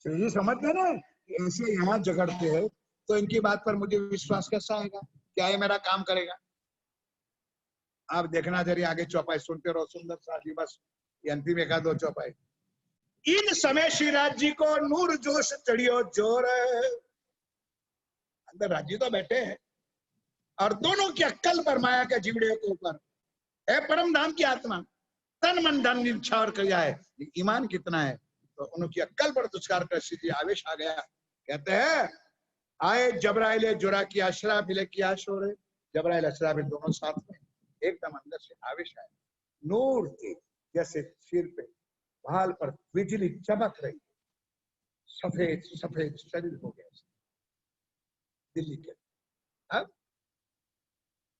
जी समझ गए ना, ऐसे यहाँ झगड़ते हैं तो इनकी बात पर मुझे विश्वास कैसा आएगा, क्या ये मेरा काम करेगा? आप देखना जरिए आगे चौपाई सुनते रहो सुंदर साथी। बस ये अंतिम एक दो चौपाई। इन समय श्रीराज जी को नूर जोश चढ़ियो जोर, अंदर राजी तो बैठे हैं और दोनों की अक्कल पर माया के जिगड़े के ऊपर है परम धाम की आत्मा, तन मन धन निछावर कर जाए, ईमान कितना है तो उनकी अक्कल पर दुष्कार कर श्री जी आवेश आ गया। कहते हैं आए जबराइल जुरा की अशरा मिले किया शोर, जबराइल अशराफिल दोनों साथ में एकदम अंदर से आवेश आए। नूर थी जैसे सिर पे भाल पर बिजली चमक रही, सफेद सफेद शरीर हो गया दिल्ली के। अब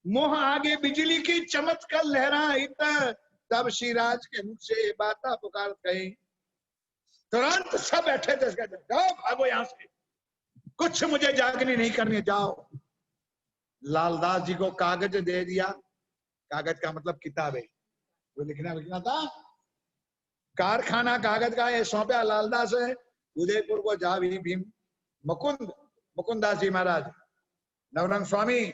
मोह आगे बिजली की चमक कर लहरा, तब श्रीराज के मुख से बाता पुकार कही, तुरंत सब बैठे थे, जाओ भागो यहां से, कुछ मुझे जागनी नहीं करनी, जाओ। लालदास जी को कागज दे दिया, कागज का मतलब किताब है, वो लिखना था, कारखाना कागज का है, सौंपा लालदास है उदयपुर को, जा भीम मुकुंदास जी महाराज, नवरंग स्वामी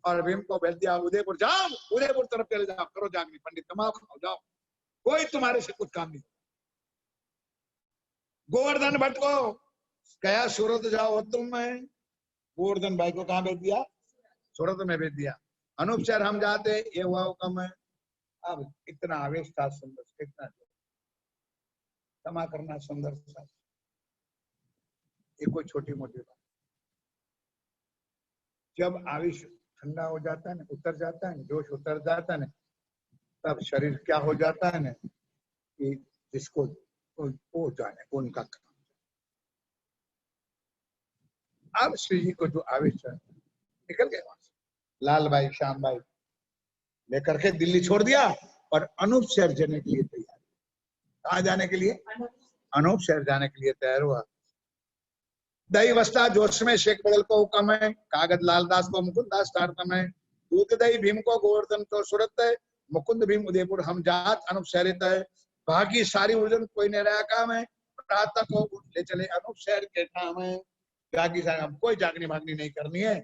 और भीम को भेज दिया उदयपुर, जाओ उदयपुर तरफ चले जाओ, करो जागनी, पंडित तमाम खाओ, जाओ, कोई तुम्हारे से कुछ काम नहीं। गोवर्धन भट्ट को कहा सूरत जाओ तुम, में गोवर्धन भाई को कहा भेज दिया, सूरत में भेज दिया। अनूप शहर हम जाते, ये हुआ हुक्म है। अब इतना आवेश था सुंदर, कितना क्षमा करना सुंदर सा, ये कोई छोटी मोटी बात। जब आवेश ठंडा हो जाता है ना, उतर जाता है, जोश उतर जाता है ना, तब शरीर क्या हो जाता है ना कि जिसको वो जाने उनका काम। अब श्री जी को जो आवेश है, निकल गए वहां से, लाल भाई श्याम भाई लेकर के दिल्ली छोड़ दिया और अनूप शहर जाने के लिए तैयार। कहा जाने के लिए? अनूप शहर जाने के लिए तैयार हुआ। दही वस्ता जोश में शेख बदल को हुक्म है, कागज लालदास को मुकुंदास टारतम है, दूध दही भीम को गोवर्धन तो सूरत है, मुकुंद भीम उदयपुर हम जात अनूप शहरित है, बाकी सारी उजन कोई नया काम है, प्रातः को ले चले अनूप शहर के नाम है, बाकी सारे हम कोई जागनी भागनी नहीं करनी है।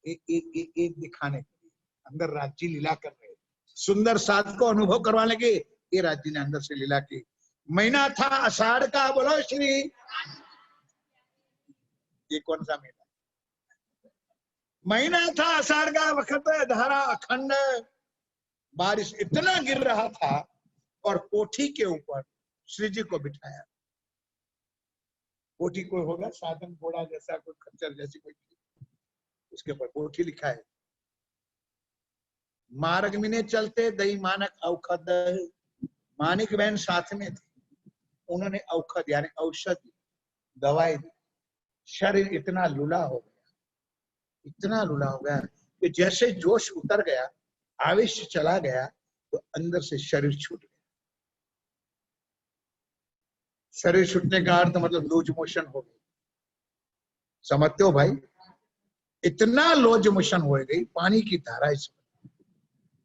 एक दिखाने के लिए अंदर राज्य लीला कर रहे, सुंदर साथ को अनुभव करवाने के ये राज्य ने अंदर से लीला की। महीना था आषाढ़ का, बोलो श्री, ये कौन सा महीना? महीना था आषाढ़ का, वक्त धारा अखंड, बारिश इतना गिर रहा था और कोठी के ऊपर श्री जी को बिठाया। कोठी कोई होगा साधन घोड़ा जैसा, कोई खच्चर जैसी कोई, उसके ऊपर कोठी लिखा है। मार्ग में चलते दही मानक औखद, मानिक बहन साथ में थी, उन्होंने औखद यानी औषधि दवाई दी। शरीर इतना लूला हो गया, इतना लूला हो गया कि जैसे जोश उतर गया, आवेश चला गया, तो अंदर से शरीर छूट गया। शरीर छूटने का अर्थ मतलब लूज मोशन हो गई, समझते हो भाई? इतना लूज मोशन हो गई, पानी की धारा इसमें।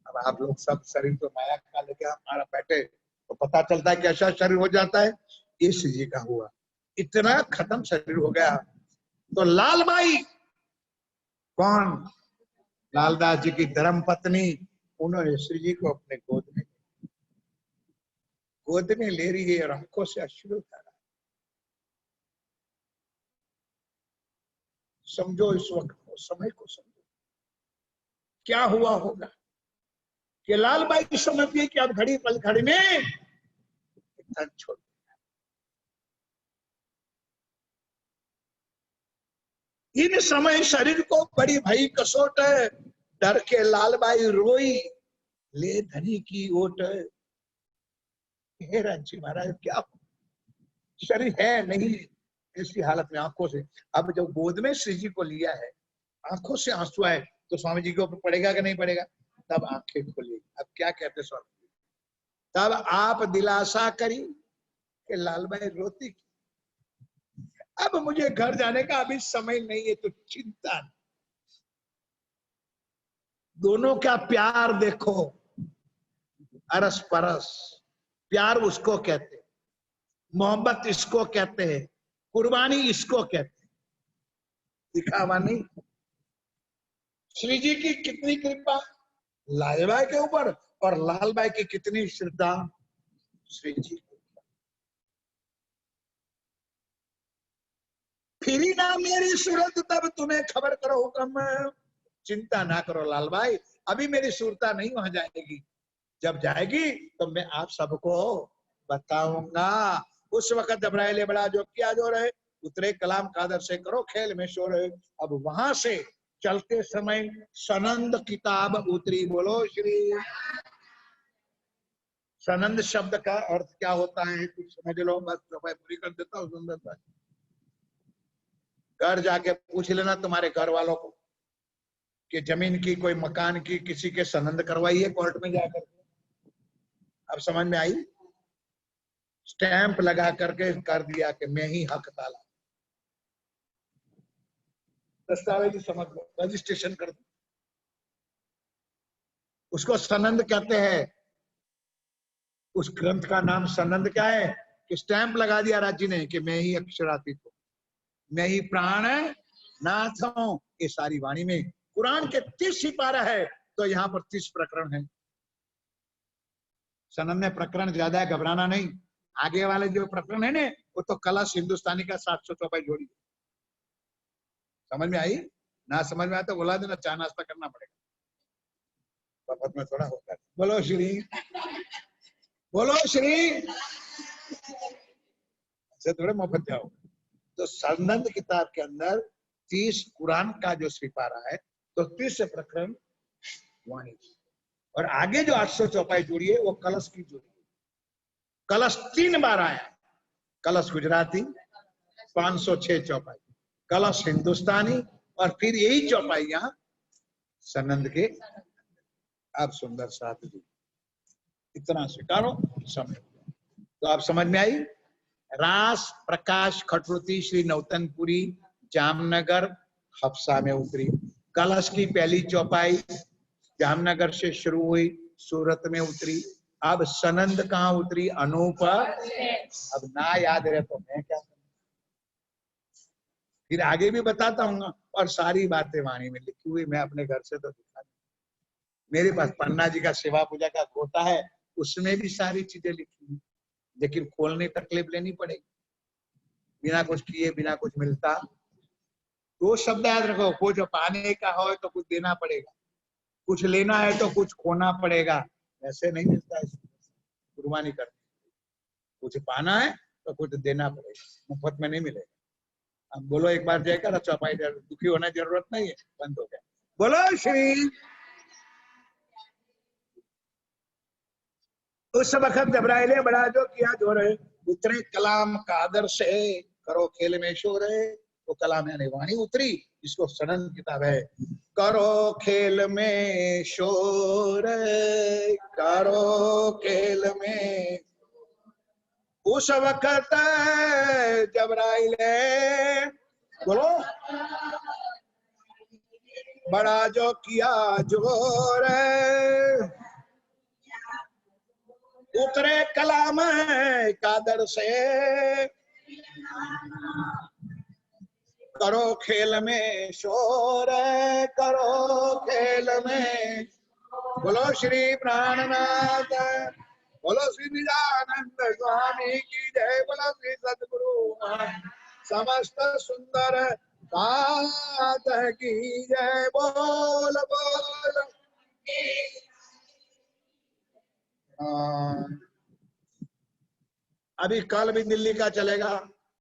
अब आप लोग सब शरीर तो माया का लेके हमारा बैठे तो पता चलता है कैसा शरीर हो जाता है, इस जी का हुआ, इतना खत्म शरीर हो गया। तो लालबाई कौन? लालदास जी की धर्म पत्नी, उन्होंने श्री जी को अपने गोद में ले रही है और आंखों से अश्रु उतारा। समझो इस वक्त को, समय को समझो, क्या हुआ होगा कि लालबाई समझती है कि अब घड़ी पल घड़ी में छोड़, इन समय शरीर को बड़ी भई कसोट, डर के लालबाई रोई, ले धनी की ओट। हे राज्य महाराज, क्या शरीर है नहीं, ऐसी हालत में आंखों से, अब जब गोद में श्री जी को लिया है, आंखों से आंसू आए, तो स्वामी जी के ऊपर पड़ेगा कि नहीं पड़ेगा? तब आंखें खोली। अब क्या कहते स्वामी जी? तब आप दिलासा करी कि लालबाई रोती, अब मुझे घर जाने का अभी समय नहीं है, तो चिंता नहीं। दोनों का प्यार देखो, अरस परस प्यार उसको कहते, मोहब्बत इसको कहते हैं, कुर्बानी इसको कहते हैं, दिखावा नहीं। श्री जी की कितनी कृपा लालबाई के ऊपर, और लालबाई की कितनी श्रद्धा श्री जी को। फिरी ना मेरी सूरत तब तुम्हें खबर करो हुक्म, चिंता ना करो लालबाई, अभी मेरी सूरता नहीं वहां जाएगी, जब जाएगी तो मैं आप सबको बताऊंगा। उस वक्त जबराइल बड़ा जो किया जो रहे, उतरे कलाम कादर से करो खेल में शोर। अब वहां से चलते समय सनंद किताब उतरी, बोलो श्री। सनंद शब्द का अर्थ क्या होता है कुछ समझ लो, बस मैं पूरी कर देता हूँ सुंदर। घर जाके पूछ लेना तुम्हारे घर वालों को कि जमीन की कोई मकान की किसी के सनंद करवाई है कोर्ट में जाकर। अब समझ में आई? स्टैंप लगा करके कर दिया कि मैं ही हक ताला, दस्तावेज समझ लो, रजिस्ट्रेशन कर दो। उसको सनंद कहते हैं। उस ग्रंथ का नाम सनंद क्या है कि स्टैंप लगा दिया राज्य ने कि मैं ही अक्षरातीत हूं, मैं ही प्राण नाथ हूं। ये सारी वाणी में कुरान के 30 ही पारा है, तो यहाँ पर 30 प्रकरण है। सनंद में प्रकरण ज्यादा है, घबराना नहीं। आगे वाले जो प्रकरण है ना, वो तो कलश हिंदुस्तानी का 700 चौपाई जोड़ी। समझ में आई? ना समझ में आया तो बुला देना, चाय नाश्ता करना पड़ेगा, वक्त में थोड़ा होता है। बोलो श्री, बोलो श्री, ऐसे थोड़े मुफ्त जाओ। तो सनंद किताब के अंदर 30 कुरान का जो सिपारा है, तो 30 से प्रकरण वाणी, और आगे जो 800 चौपाई जोड़ी है वो कलश की जोड़ी है। कलश 3 बार आया, कलश गुजराती 506 चौपाई, कलश हिंदुस्तानी, और फिर यही चौपाइयां सनंद के। आप सुंदर साथ जी, इतना स्वीकारो समय। तो आप समझ में आई? रास प्रकाश खटरुती श्री नौतनपुरी जामनगर हफ्सा में उतरी। कलश की पहली चौपाई जामनगर से शुरू हुई, सूरत में उतरी। अब सनंद कहाँ उतरी? अनूप। अब ना याद रहे तो मैं क्या, फिर आगे भी बताता हूँ, और सारी बातें वाणी में लिखी हुई, मैं अपने घर से तो दिखा दूं। मेरे पास पन्ना जी का सेवा पूजा का गोता है, उसमें भी सारी चीजें लिखी हुई, लेकिन खोलने तकलीफ लेनी पड़ेगी। बिना कुछ किए बिना कुछ मिलता। दो शब्द याद रखो, कुछ पाने का हो तो कुछ देना पड़ेगा, कुछ लेना है तो कुछ खोना पड़ेगा। ऐसे नहीं मिलता है, कुर्बानी करनी, कुछ पाना है तो कुछ देना पड़ेगा, मुफ्त में नहीं मिलेगा। अब बोलो एक बार जयकर, चौपाई दुखी होने की जरूरत नहीं है, बंद हो गया। बोलो श्री। उस वक्त जबराइल बड़ा जो किया जो रहे, उतरे कलाम का आदर्श है, करो खेल में शोर है। वो कलाम यानी वाणी उतरी, जिसको सनंद किताब है। करो खेल में शोर, करो खेल में। उस वक्त जबराइल बोलो बड़ा जो किया जोर, उतरे कलाम कादर से, करो खेल में शोर, करो खेल में। बोलो श्री प्राणनाथ, बोलो श्री निजानंद स्वामी की जय, बोलो श्री सदगुरु समस्त सुंदर साथ की जय। बोल बोल। अभी कल भी दिल्ली का चलेगा।